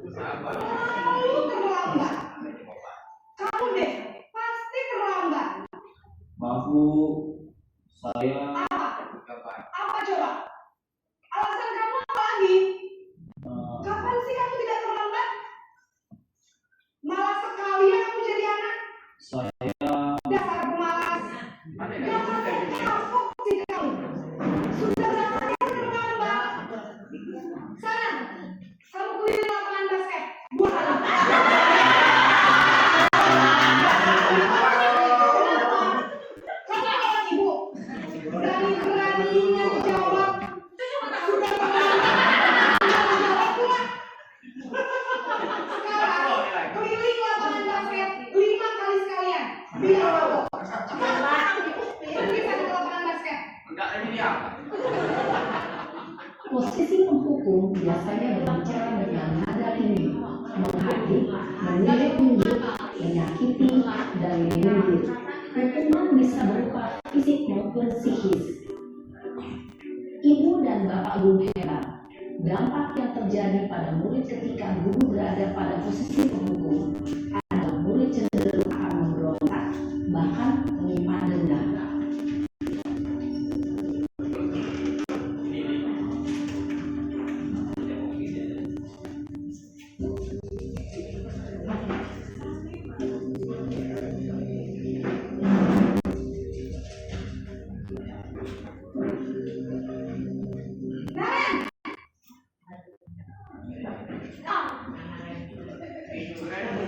Selalu terlambat. Kamu deh, pasti terlambat. Maaf Bu, saya Apa coba? Alasan kamu apa lagi? Kapan sih kamu tidak terlambat? Malas sekali ya kamu jadi anak. Dasar pemalas. Dasar kapok sih kamu. Sudah berapa kali terlambat? Sana, kamu keliling lapangan basket. Buat apa? Kenapa lagi Bu? Berani-beraninya jawab. Sudah terlambat. Jawab pula. Sekarang keliling lapangan basket 5 kali sekalian. Biar tahu. Pergi sana ke lapangan basket. posisi penghukum biasanya berbicara dengan nada tinggi, menghakimi, menunjuk-nunjuk, menyakiti, dan menyindir. Hukuman bisa berupa fisik maupun psikis. Ibu dan Bapak guru hebat, dampak yang terjadi pada murid ketika guru berada pada posisi penghukum adalah murid cenderung akan memberontak, bahkan menyimpan dendam.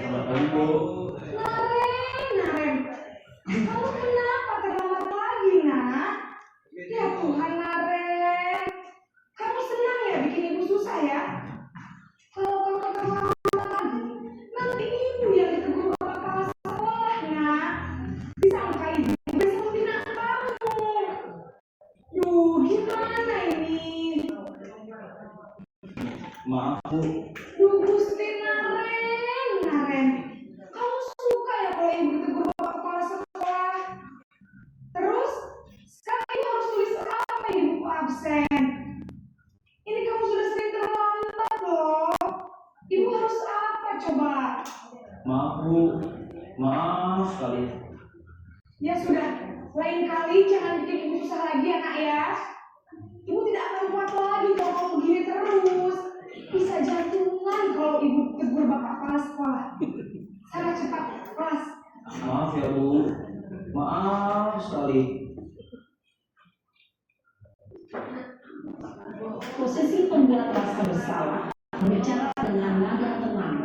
Selamat pagi Bu. Aduh, gimana ini? Maaf Bu. Duh, Gusti Naren. Kamu suka ya kalau ibu tegur bapak kepala sekolah? Terus, sekarang ibu harus tulis apa ibu absen? Ini kamu sudah sering terlambat loh. Ibu harus apa coba? Maaf Bu. Maaf sekali. Ya sudah, lain kali jangan bikin ibu susah lagi ya nak ya. Ibu tidak akan kuat lagi kalau kamu begini terus. Bisa jantungan kalau ibu tegur bapak kepala sekolah. Sana cepat kelas. Maaf ya Bu. Maaf sekali. Posisi pembuat rasa bersalah berbicara dengan nada tenang,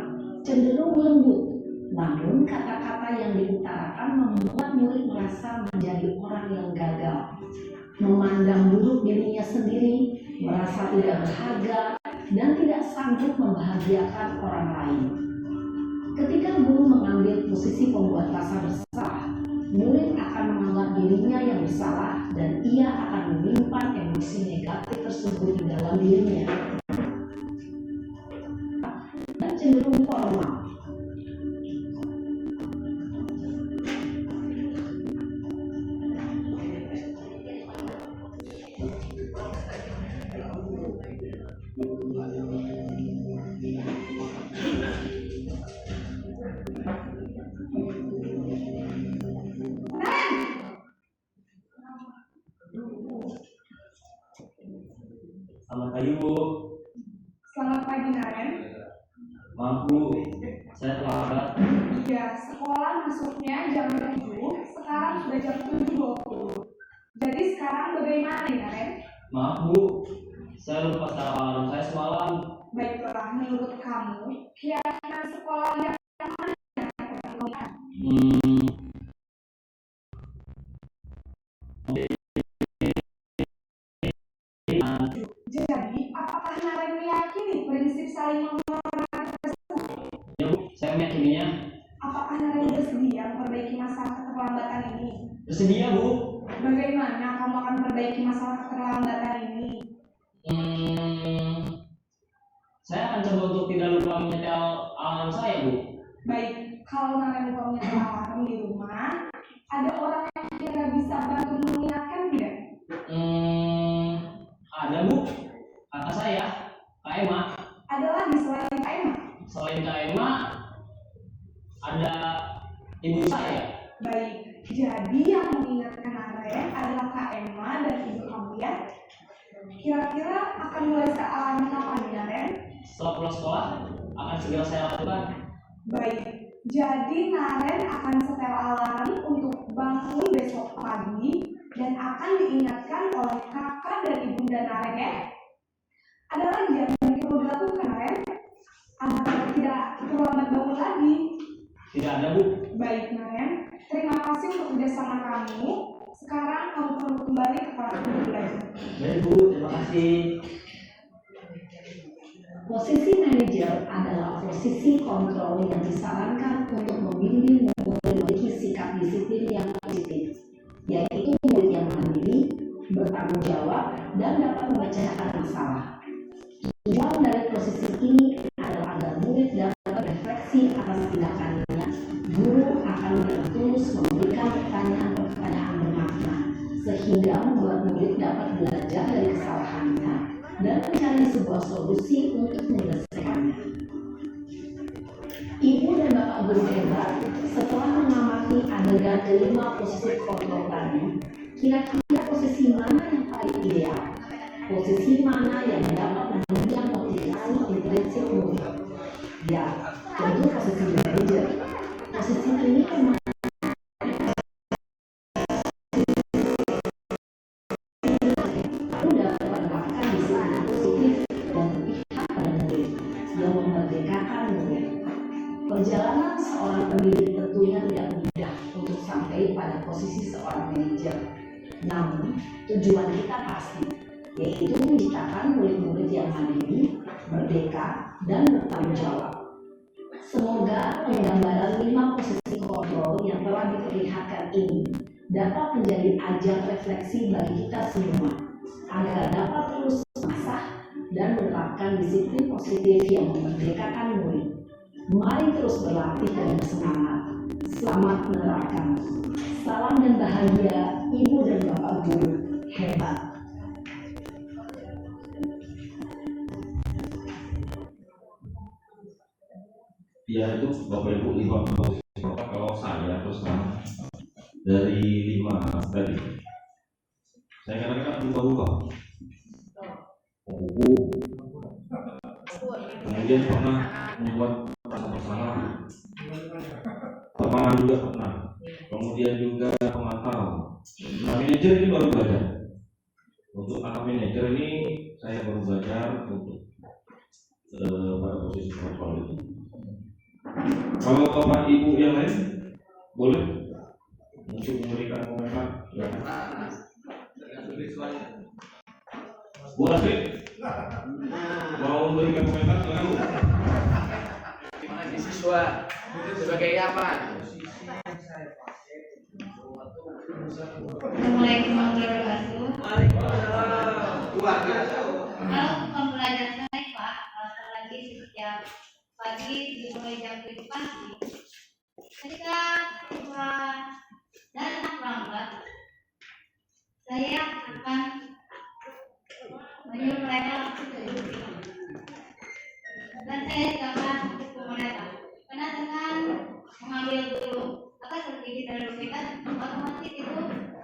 cenderung lembut. Namun kata-kata yang diutarakan membuat murid merasa menjadi orang yang gagal, memandang buruk dirinya sendiri, merasa tidak berharga, dan tidak sanggup membahagiakan orang lain. Ketika guru mengambil posisi pembuat rasa bersalah, murid akan menganggap dirinya yang bersalah dan ia akan menyimpan emosi negatif tersebut di dalam dirinya dan cenderung formal. Selamat pagi Bu. Selamat pagi Naren. Maaf Bu, saya terlambat. Iya, sekolah masuknya jam 7, sekarang sudah jam 7.20. Jadi sekarang bagaimana nih Naren? Maaf Bu, saya lupa secara alarm saya semalam. Baiklah, menurut kamu, keyakinan sekolah yang mana yang akan dilakukan? Jadi, apakah Naren meyakini prinsip saling menghormati tersebut? Ya Bu, saya meyakininya. Apakah Naren bersedia memperbaiki masalah keterlambatan ini? Bersedia Bu. Bagaimana kamu akan memperbaiki masalah keterlambatan ini? Saya akan coba untuk tidak lupa menyetel alarm saya Bu. Baik, kalau Naren lupa menyetel alarm di rumah, ada orang yang kira bisa bantu mengingatkan tidak? Ada Bu. Kakak saya, Kak Emma. Ada lagi selain Kak Emma? Selain Kak Emma, ada ibu saya. Baik, jadi yang mengingatkan Naren adalah Kak Emma dan ibu kamu ya. Kira-kira akan mulai alarm kapan ya Naren? Setelah pulang sekolah, akan segera saya lakukan. Baik, jadi Naren akan setel alarm untuk bangun besok pagi dan akan diingatkan oleh kakak dan ibunda Naren ya. Ada lagi yang perlu dilakukan Naren? Agar tidak terlambat bangun lagi. Tidak ada Bu. Baik Naren, terima kasih untuk kerjasama kamu. Sekarang kamu perlu kembali ke kelas belajar. Baik Bu, terima kasih. Posisi manajer adalah posisi kontrol yang disarankan untuk membimbing murid memiliki sikap disiplin yang positif, yaitu murid yang mandiri, bertanggung jawab, dan dapat memecahkan masalah. Tujuan dari posisi ini adalah agar murid dapat berefleksi atas tindakannya. Guru akan dengan tulus memberikan pertanyaan-pertanyaan bermakna, sehingga membuat murid dapat belajar dari kesalahannya dan mencari sebuah solusi untuk menyelesaikannya. Ibu dan Bapak guru hebat, setelah mengamati adegan kelima posisi kontrol tadi, kira-kira posisi mana yang paling ideal? Posisi mana yang dapat menunjang motivasi intrinsik murid? Ya, tentu posisi manajer. Posisi ini memang perjalanan seorang pendidik tentunya tidak mudah untuk sampai pada posisi seorang manajer. Namun, tujuan kita pasti, yaitu menciptakan murid-murid yang mandiri, merdeka, dan bertanggung jawab. Semoga penggambaran 5 posisi kontrol yang telah diperlihatkan ini dapat menjadi ajang refleksi bagi kita semua agar dapat terus mengasah dan menerapkan disiplin positif yang memerdekakan murid. Mari terus berlatih dan bersemangat. Selamat menerapkan. Salam dan bahagia Ibu dan Bapak Guru. Hebat. Ya itu Bapak Ibu 5 posisi kontak. Kalau saya terus terang dari 5 tadi saya kadang-kadang berubah-ubah. Kemudian pernah membuat rasa bersalah. Lapangan juga pernah. Kemudian juga pemantau. Nah, manajer ini baru belajar. Untuk anak manajer ini saya baru belajar untuk pada posisi kontrol itu. Kalau Bapak Ibu yang lain boleh untuk memberikan komentar. Ya. Bu Asri mau memberikan komentar silakan. Gimana di siswa sebagai apa? Assalamualaikum warahmatullahi wabarakatuh. Kalau pembelajaran saya Pak, apalagi setiap pagi dimulai jam 7 pagi. Ketika siswa datang lambat, saya akan menyuruh mereka langsung ke ibu. Dan saya akan hukum mereka. Karena dengan mengambil guru atau seperti dari mereka, otomatis itu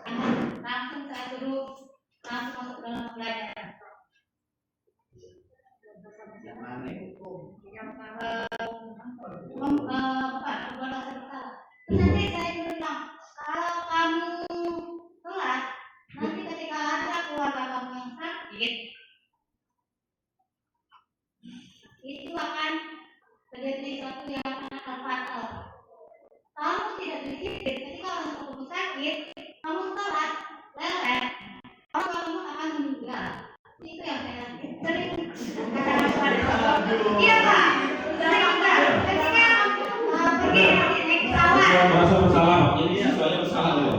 akan langsung saya suruh langsung masuk dalam pelajaran. Yang mana? Terus nanti saya bilang, kalau kamu telat, nanti ketika ada keluarga kamu yang sakit, itu akan terjadi sesuatu yang fatal. Kamu tidak disiplin, ketika orang kamu sakit, kamu telat, lelet, kamu akan meninggal. Itu yang saya sering katakan. Iya Pak, sering Pak. Ketika pergi naik pesawat. Merasa bersalah. Ini soalnya bersalah loh.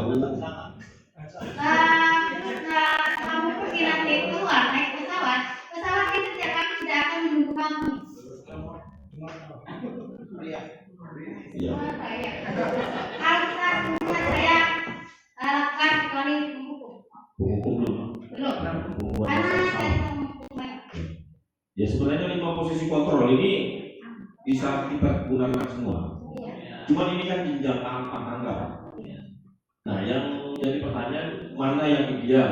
Kamu pergi nanti keluar naik pesawat, pesawat itu tidak akan menunggu kamu. Iya. Harus saya harapkan kecuali hukum. Hukum belum. Karena saya hukum. Ya sebenarnya 5 posisi kontrol ini bisa kita gunakan semua. Cuman ini kan jenjang anggaran. Nah, yang jadi pertanyaan mana yang ideal?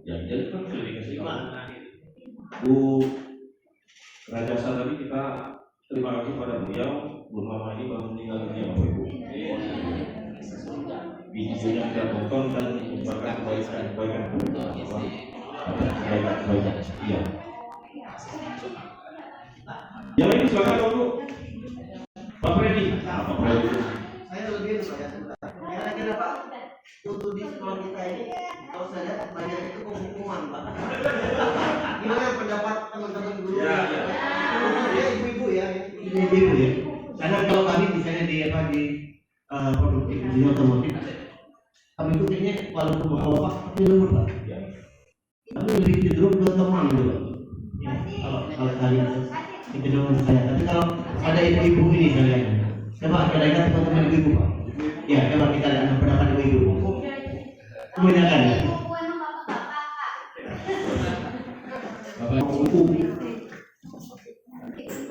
Yang ideal kan sudah dikasih Bu Rajasa tadi kita terima kasih pada beliau. Belum lama ini baru meninggal dunia Bapak Ibu. Videonya kita tonton dan mengucapkan kebaikan. Iya. Yang lain silakan Bu. Pak Freddy. Pak Freddy. Saya lebih ya. Kira-kira Pak, untuk di sekolah kita ini, kalau saya lihat banyak itu penghukuman Pak. Gimana pendapat teman-teman guru? Ya, ibu-ibu ya. Ibu-ibu ya. Karena kalau kami misalnya di produktif di otomotif, kami itu kayaknya walaupun bawa Pak, tapi lembut Pak. Tapi lebih cenderung ke teman gitu. Ya, kalau kalian itu dengan saya. Tapi kalau ada ibu-ibu ini saya lihat. Coba ada ingat teman-teman ibu-ibu Pak. Ya, coba kita lihat pendapat ibu-ibu. Kebanyakan ya.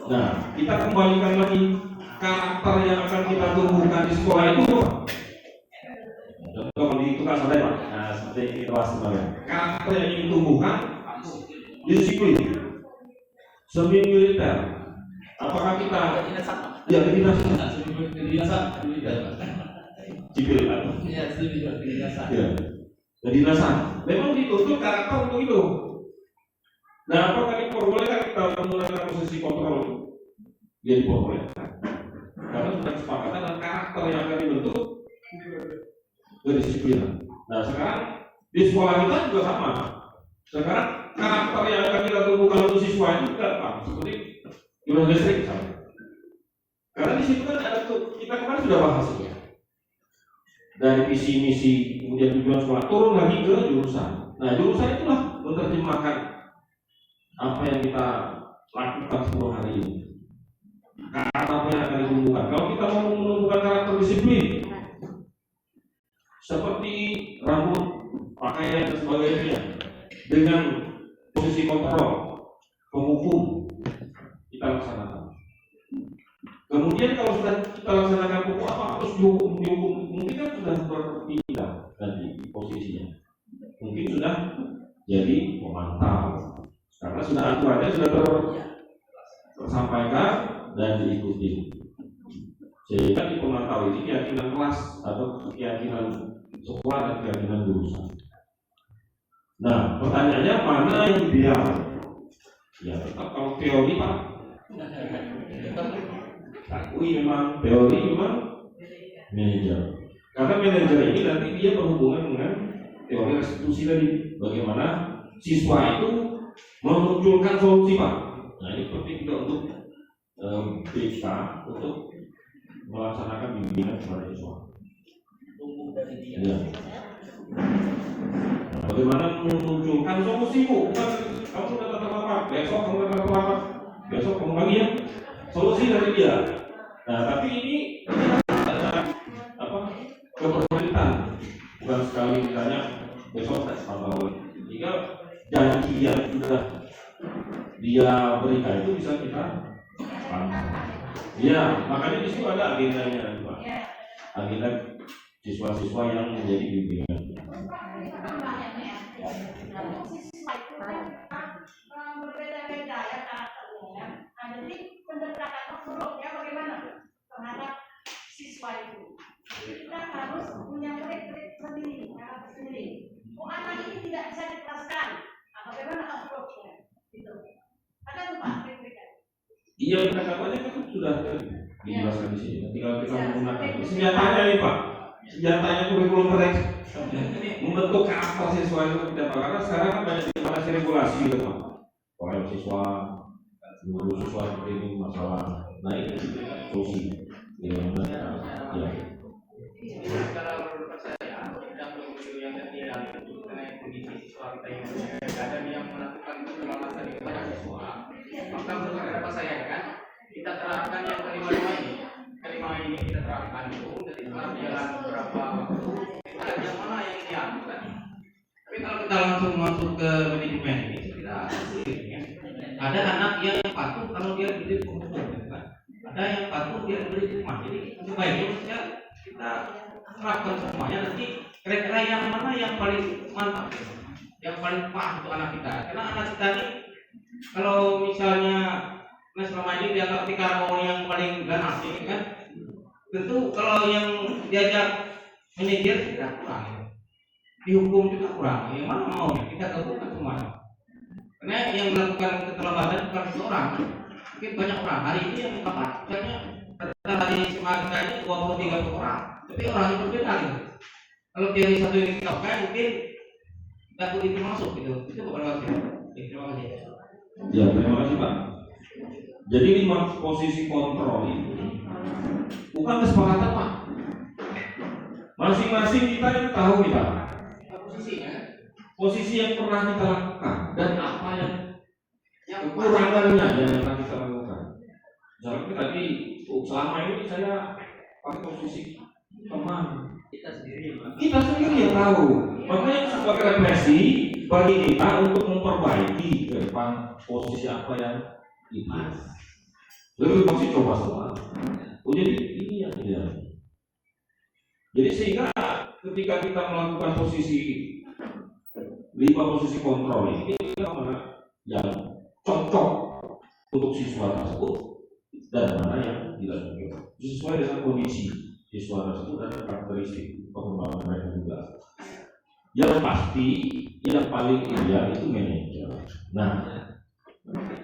Nah, kita kembalikan lagi karakter yang akan kita tumbuhkan di sekolah itu. Contoh di tukang sate Pak. Nah, seperti kita bahas kemarin. Karakter yang ingin ditumbuhkan disiplin, semi militer. Apakah kita ya kedinasan sipil atau ya kedinasan memang dituntut karakter untuk itu. Nah, apakah diperbolehkan kita menggunakan posisi kontrol itu? Ya diperbolehkan karena sudah kesepakatan dan karakter yang akan dibentuk kedisiplinan. Nah, sekarang di sekolah kita juga sama. Sekarang karakter yang akan kita tumbuhkan untuk siswa itu juga apa? Seperti gimana listrik misalnya. Karena di situ kan ada kita kemarin sudah bahas ya. Dari visi misi kemudian tujuan sekolah turun lagi ke jurusan. Nah, jurusan itulah menerjemahkan apa yang kita lakukan 10 hari ini. Karakter apa yang akan ditumbuhkan? Kalau kita mau menumbuhkan karakter disiplin, seperti rambut, pakaian dan sebagainya, dengan posisi kontrol, penghukum, kita laksanakan. Kemudian kalau sudah kita laksanakan pokok apa harus dihukum, mungkin kan sudah berpindah nanti posisinya, mungkin sudah jadi pemantau, karena sudah aturannya sudah tersampaikan dan diikuti. Sehingga di pemantau ini keyakinan kelas atau keyakinan sekolah dan keyakinan jurusan. Nah, pertanyaannya mana yang ideal? Ya tetap kalau teori Pak, akui memang teori memang manajer. Karena manajer ini nanti dia berhubungan dengan teori restitusi tadi. Bagaimana siswa itu memunculkan solusi Pak. Nah ini penting juga untuk kita untuk melaksanakan bimbingan kepada siswa. Ya. Bagaimana memunculkan solusi Bu? Bukan kamu sudah terpapar, besok kamu sudah terpapar, besok kamu lagi ya. Solusi dari dia. Nah, tapi ini ada apa? Keberlanjutan. Bukan sekali ditanya besok atau jika janji yang sudah dia berikan itu bisa kita pantau. Ya, makanya di situ ada agendanya, Pak. Agenda siswa-siswa yang menjadi bimbingan. Berbeda-beda ya karakternya. Nah, jadi pendekatan approach-nya bagaimana terhadap siswa itu? Kita harus punya trik-trik sendiri, karakter sendiri. Oh, anak ini tidak bisa dijelaskan. Nah, bagaimana approach-nya? Gitu. Ada tuh Pak trik-triknya? Iya, pendekatannya kan sudah dijelaskan di sini. Tinggal kita menggunakan senjatanya nih Pak. Senjatanya kurikulum vitae membentuk karakter siswa itu seperti apa? Karena sekarang kan banyak informasi regulasi gitu Pak. Oleh siswa, guru siswa seperti ini masalah. Nah ini solusi. Ya. Kalau menurut saya, yang begitu yang tertinggal itu karena kondisi siswa kita yang ada yang melakukan pengawasan di kepada siswa. Maka menurut pendapat saya kan, kita terapkan yang kelima ini kita terapkan itu dari jalan beberapa waktu. Ada yang mana yang diam kan? Tapi kalau kita langsung masuk ke manajemen ini tidak sulit ya. Ada anak yang patuh kalau dia diberi penghukum kan? Ada yang patuh dia diberi hukuman. Jadi sebaiknya kita terapkan semuanya nanti kira-kira yang mana yang paling mantap, yang paling pas untuk anak kita. Karena anak kita ini kalau misalnya selama ini dianggap tikarmo yang paling ganas ini kan, tentu kalau yang diajak manajer tidak kurang, dihukum juga kurang. Yang mana mau kita gabungkan semuanya. Karena yang melakukan keterlambatan bukan seorang, mungkin banyak orang. Hari ini yang dapat misalnya hari semasa ini 20-30 orang, tapi orang itu berbeda gitu. Kalau teori satu ini diterapkan mungkin takut itu masuk gitu. Itu bukan waktu. Terima kasih. Ya, terima kasih Pak. Jadi 5 posisi kontrol itu bukan kesepakatan Pak. Masing-masing kita yang tahu kita posisi yang pernah kita lakukan dan apa yang kekurangannya yang pernah kita lakukan. Misalnya tadi selama ini saya pakai posisi teman. Kita sendiri yang tahu. Makanya sebagai refleksi bagi kita untuk memperbaiki ke depan posisi apa yang itu. Lebih masih coba semua. Jadi ini yang ideal. Jadi sehingga ketika kita melakukan posisi 5 posisi kontrol ini kita mana yang cocok untuk siswa tersebut dan mana yang tidak cocok sesuai dengan kondisi siswa tersebut dan karakteristik pengembangan mereka juga. Yang pasti yang paling ideal itu manajer. Nah,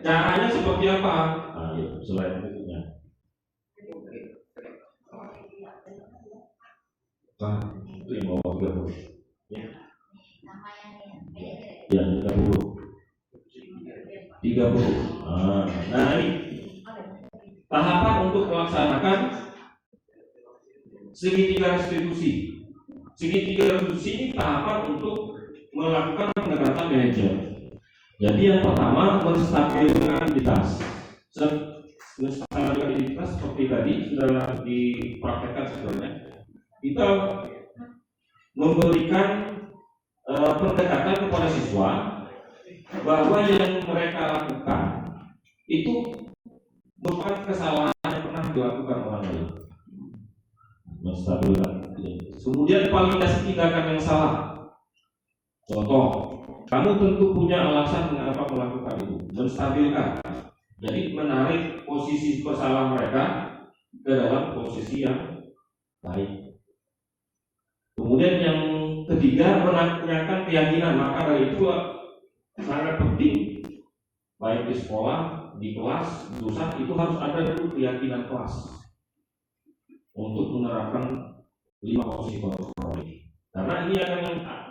caranya seperti apa? Nah, ya, selain berikutnya. Nah, itu yang bawah 30. Ya. Ya, 30. Nah, ini tahapan untuk melaksanakan segitiga restitusi. Segitiga restitusi ini tahapan untuk melakukan pendekatan manajer. Jadi yang pertama menstabilkan identitas. Menstabilkan identitas seperti tadi sudah dipraktekkan sebenarnya. Kita memberikan pendekatan kepada siswa bahwa yang mereka lakukan itu merupakan kesalahan yang pernah dilakukan orang lain. Menstabilkan. Kemudian validasi tindakan yang salah. Contoh, kamu tentu punya alasan mengapa melakukan itu. Menstabilkan. Jadi menarik posisi bersalah mereka ke dalam posisi yang baik. Kemudian yang ketiga, menanyakan keyakinan. Maka dari itu sangat penting, baik di sekolah, di kelas, di jurusan, itu harus ada dulu keyakinan kelas untuk menerapkan 5 posisi kontrol ini. Karena ini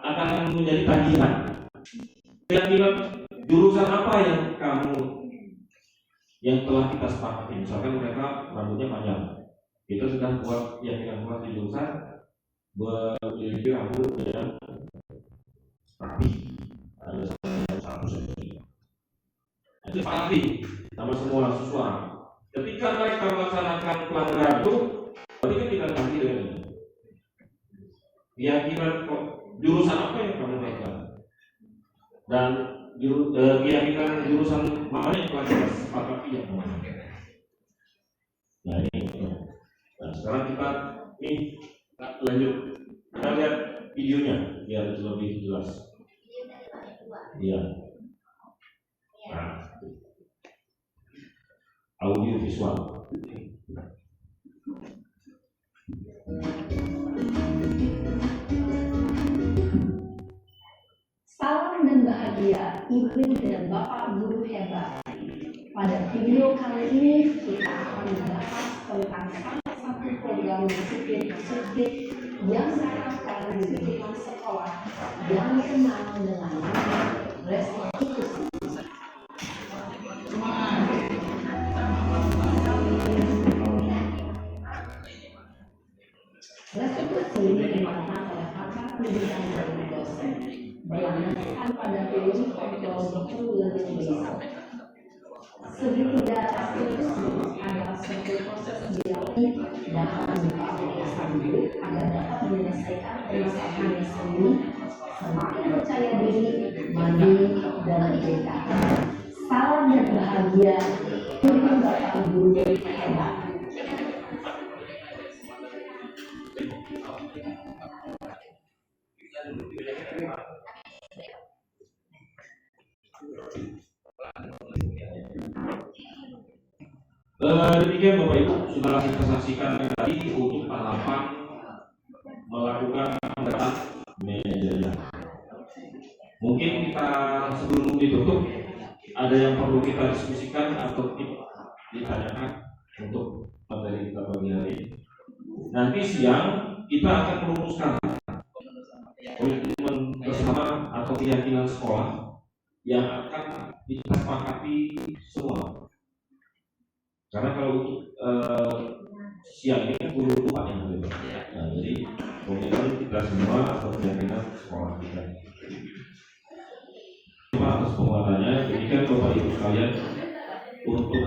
akan menjadi tagihan. Keyakinan jurusan apa yang telah kita sepakati. Misalkan mereka rambutnya panjang, kita sudah buat keyakinan kelas di jurusan memiliki rambut yang rapi, ada satu senti. Itu pasti sama semua siswa. Ketika mereka melaksanakan pelanggaran itu, berarti kan kita ganti dengan ini. Keyakinan jurusan apa yang kamu lakukan, dan keyakinan jurusan mana yang telah kita sepakati yang mana. Nah ini. Nah sekarang kita lanjut. Kita lihat videonya biar itu lebih jelas. Iya. Nah, audio visual. Salam dan bahagia Ibu dan Bapak Guru hebat. Pada video kali ini kita akan membahas tentang salah satu program disiplin positif yang diterapkan di lingkungan sekolah yang dikenal dengan restitusi. Restitusi dikembangkan oleh pakar pendidikan dan dosen berlandaskan pada teori kontrol William Mason. Segitiga restitusi adalah suatu proses dialektik dalam memperolehkan diri agar dapat menyelesaikan permasalahan sendiri, semakin percaya diri, mandiri, dan merdeka. Salam dan bahagia untuk Bapak Guru hebat. Demikian Bapak Ibu sudah kita saksikan tadi untuk tahapan melakukan pendekatan manajerial. Mungkin kita sebelum ditutup ada yang perlu kita diskusikan atau ditanyakan untuk materi kita pagi hari. Nanti siang kita akan merumuskan komitmen bersama atau keyakinan sekolah yang akan kita sepakati semua. Karena kalau untuk siang ini kan perlu lupa yang ada. Nah, jadi komitmen kita semua atau keyakinan sekolah kita. Terima atas penguatannya. Demikian Bapak Ibu sekalian, untuk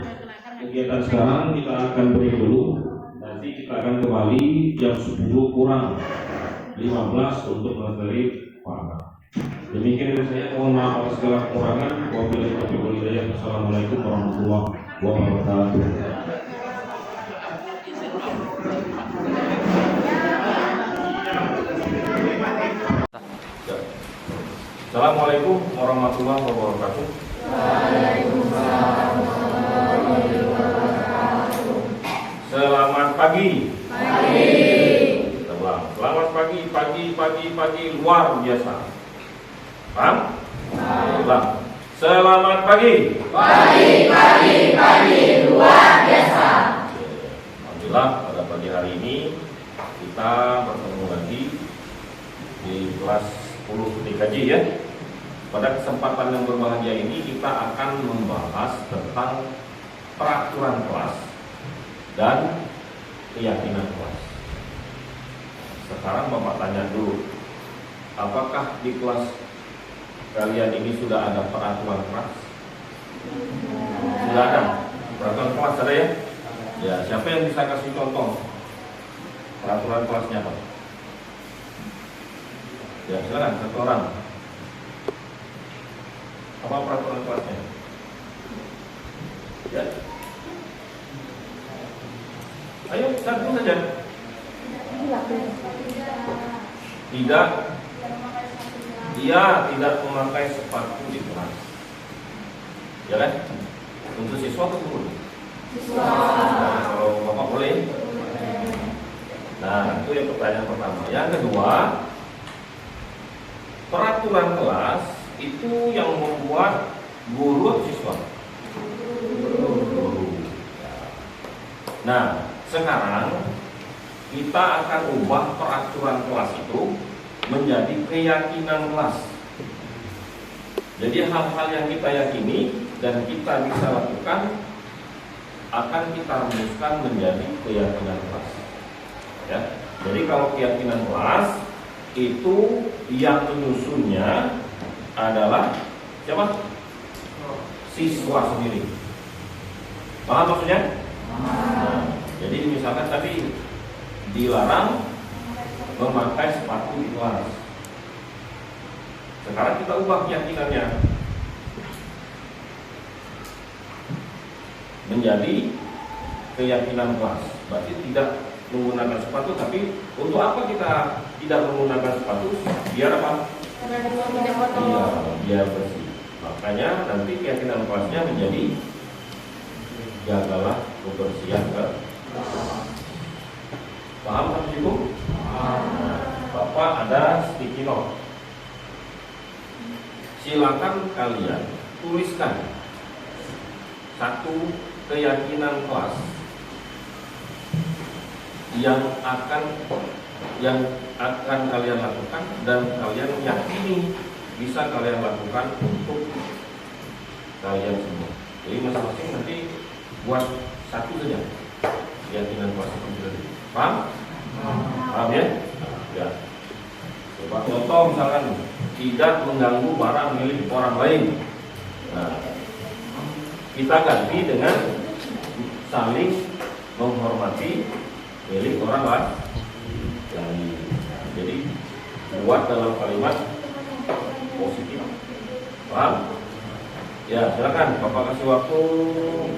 kegiatan sekarang kita akan break dulu. Nanti kita akan kembali jam 10 kurang 15 untuk materi Pak. Demikian dari saya, mohon maaf atas segala kekurangan. Wabillahi taufiq wal hidayah. Assalamualaikum warahmatullahi wabarakatuh. Assalamualaikum warahmatullahi wabarakatuh. Selamat pagi. Selamat pagi luar biasa. Paham? Selamat pagi. Pagi luar biasa. Alhamdulillah pada pagi hari ini kita bertemu lagi di kelas 10 TKJ ya. Pada kesempatan yang berbahagia ini kita akan membahas tentang peraturan kelas dan keyakinan kelas. Sekarang Bapak tanya dulu, apakah di kelas kalian ini sudah ada peraturan kelas? Sudah ada peraturan kelas, ada ya? Ya, siapa yang bisa kasih contoh peraturan kelasnya Pak? Ya, silakan satu orang. Apa peraturan kelasnya? Ya. Ayo, satu saja. Tidak. Dia tidak memakai sepatu di kelas. Ya kan? Untuk siswa atau guru? Siswa. Nah, kalau Bapak boleh. Nah, itu yang pertanyaan pertama. Yang kedua, peraturan kelas itu yang membuat guru atau siswa? Guru. Nah, sekarang kita akan ubah peraturan kelas itu menjadi keyakinan kelas. Jadi hal-hal yang kita yakini dan kita bisa lakukan akan kita rumuskan menjadi keyakinan kelas. Ya. Jadi kalau keyakinan kelas itu yang menyusunnya adalah siapa? Siswa sendiri. Paham maksudnya? Nah, jadi misalkan tadi dilarang memakai sepatu di kelas. Sekarang kita ubah keyakinannya menjadi keyakinan kelas. Berarti tidak menggunakan sepatu, tapi untuk apa kita tidak menggunakan sepatu? Biar apa? Iya, biar bersih. Makanya nanti keyakinan kelasnya menjadi jagalah kebersihan ke. Paham sampai situ? Bapak ada sticky note. Silakan kalian tuliskan satu keyakinan kelas yang akan kalian lakukan dan kalian yakini bisa kalian lakukan untuk kalian semua. Jadi masing-masing nanti buat satu saja keyakinan kelas itu. Paham? Paham ya? Ya. Coba contoh misalkan tidak mengganggu barang milik orang lain. Nah, kita ganti dengan saling menghormati milik orang lain. Jadi buat dalam kalimat positif. Paham? Ya, silakan Bapak kasih waktu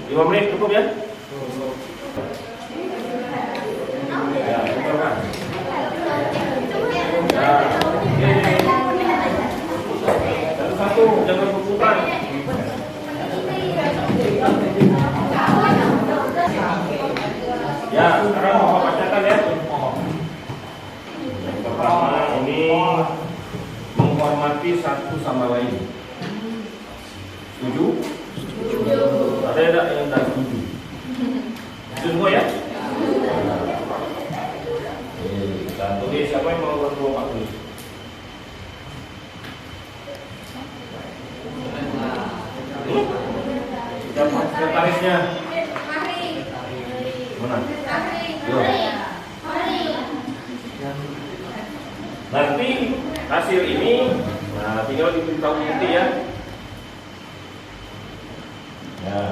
5 menit cukup ya? Ya, silakan. Ya, satu, jangan berputar. Ya, sekarang Bapak bacakan ya. Yang pertama ini menghormati satu sama lain. Setuju? Ada tidak yang tak setuju? Setuju semua ya? Dan tulis siapa yang mau berdua Pak tulis? Siapa sekretarisnya? Mana? Nanti hasil ini, nah tinggal diberitahu nanti ya. Ya.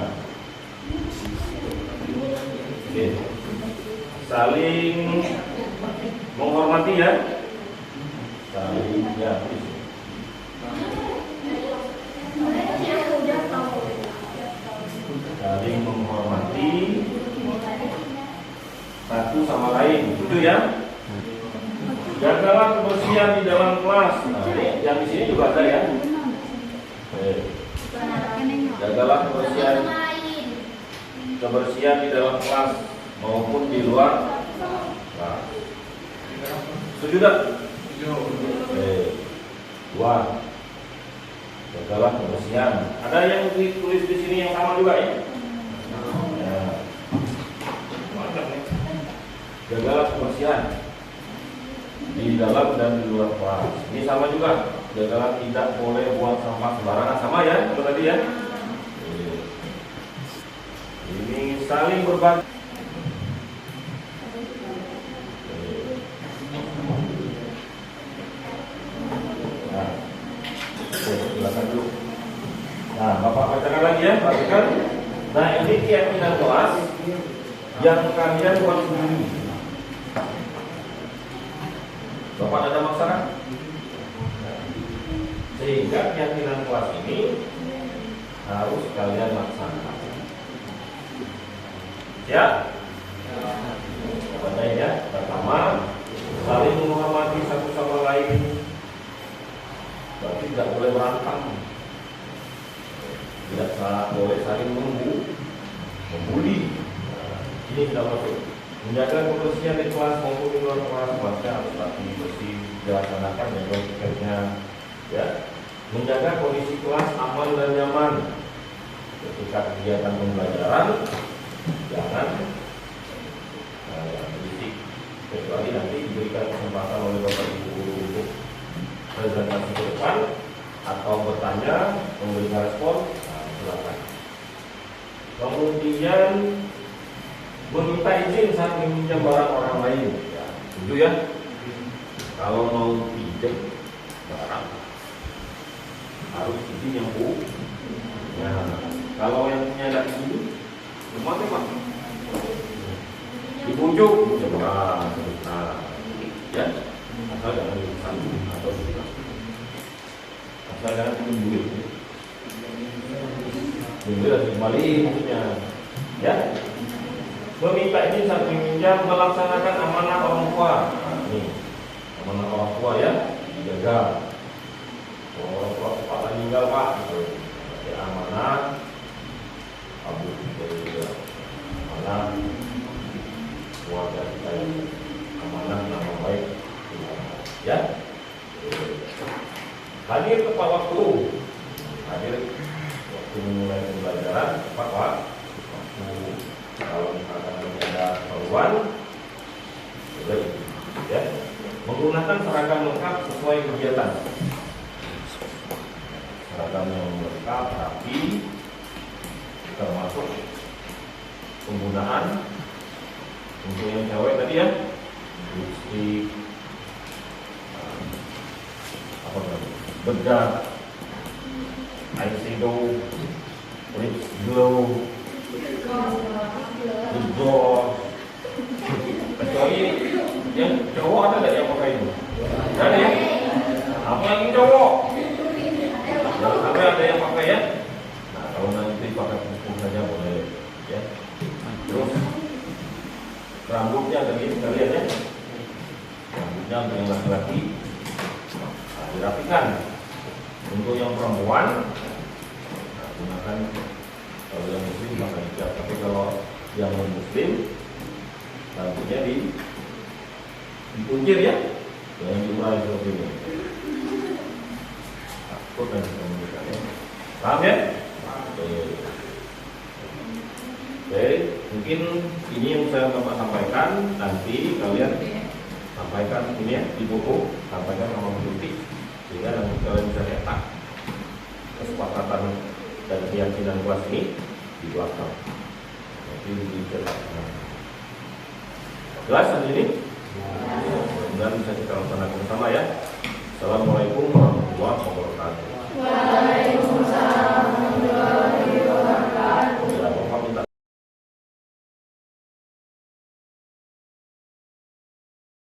Oke. Saling menghormati ya. Saling ya. Saling menghormati satu sama lain, itu ya. Jagalah kebersihan di dalam kelas. Nah, ini yang di sini juga ada ya. Jagalah kebersihan di dalam kelas maupun di luar. Nah, setuju tak? Dua. Jagalah kebersihan. Ada yang ditulis di sini yang sama juga ya? Ya. Jagalah kebersihan di dalam dan di luar kelas. Ini sama juga. Jagalah tidak boleh buang sampah sembarangan. Sama ya, seperti tadi ya. Ini saling berbagi. Nah, Nah, Bapak bacakan lagi ya, perhatikan. Nah, ini keyakinan kelas yang kalian buat sendiri. Bapak ada masalah? Sehingga keyakinan kelas ini harus kalian laksanakan. Ya? Baca ya. Pertama, saling menghormati satu sama lain. Berarti tidak boleh berantem. Tidak boleh saling membuli. Ini tidak masuk. Menjaga kebersihan di kelas maupun di luar kelas, baca harus bersih dilaksanakan ya tiketnya. Ya. Menjaga kondisi kelas aman dan nyaman ketika kegiatan pembelajaran. Jangan berisik, kecuali nanti diberikan kesempatan oleh Bapak Ibu Guru untuk presentasi ke depan atau bertanya, memberikan respon, silakan. Kemudian meminta izin saat meminjam barang orang lain. Ya, setuju ya? Kalau mau pinjam barang harus izin yang punya. Kalau yang punya tidak izin, cuma dibujuk, nah, ya, asal jangan dipesan atau tidak, asal jangan duit harus kembali maksudnya, ya. Meminta izin saat meminjam, melaksanakan amanah orang tua. Nah, ini amanah orang tua ya, dijaga. Orang tua Pak meninggal Pak, gitu. Ya, amanah, abu, amanah keluarga kita ini, amanah nama baik, ya. Hadir tepat waktu, hadir waktu memulai pembelajaran tepat waktu. Kalau misalkan ada keperluan, boleh, ya. Menggunakan seragam lengkap sesuai kegiatan. Seragam yang lengkap, rapi, termasuk penggunaan untuk yang cewek tadi ya, lipstick, apa namanya, bedak, eyeshadow, lip glow, gloss. Kecuali yang cowok ada nggak yang pakai itu? Ada ya? Apalagi cowok? Jangan sampai ada yang pakai ya. Nah, kalau nanti pakai hukum saja boleh ya. Terus rambutnya tadi sekalian ya. Rambutnya untuk yang laki-laki dirapikan. Untuk yang perempuan gunakan, kalau yang muslim pakai hijab. Tapi kalau yang non muslim rambutnya dikuncir ya, jangan diurai seperti ini. Takut dan kemudian ya. Paham ya? Oke, mungkin ini yang saya Bapak sampaikan. Nanti kalian sampaikan ini ya di buku, sampaikan sama kritik sehingga nanti kalian bisa cetak kesepakatan dan keyakinan kelas ini di belakang. Nanti dicetak. Jelas hari ini? Dan bisa kita laksanakan bersama ya. Assalamualaikum warahmatullahi wabarakatuh.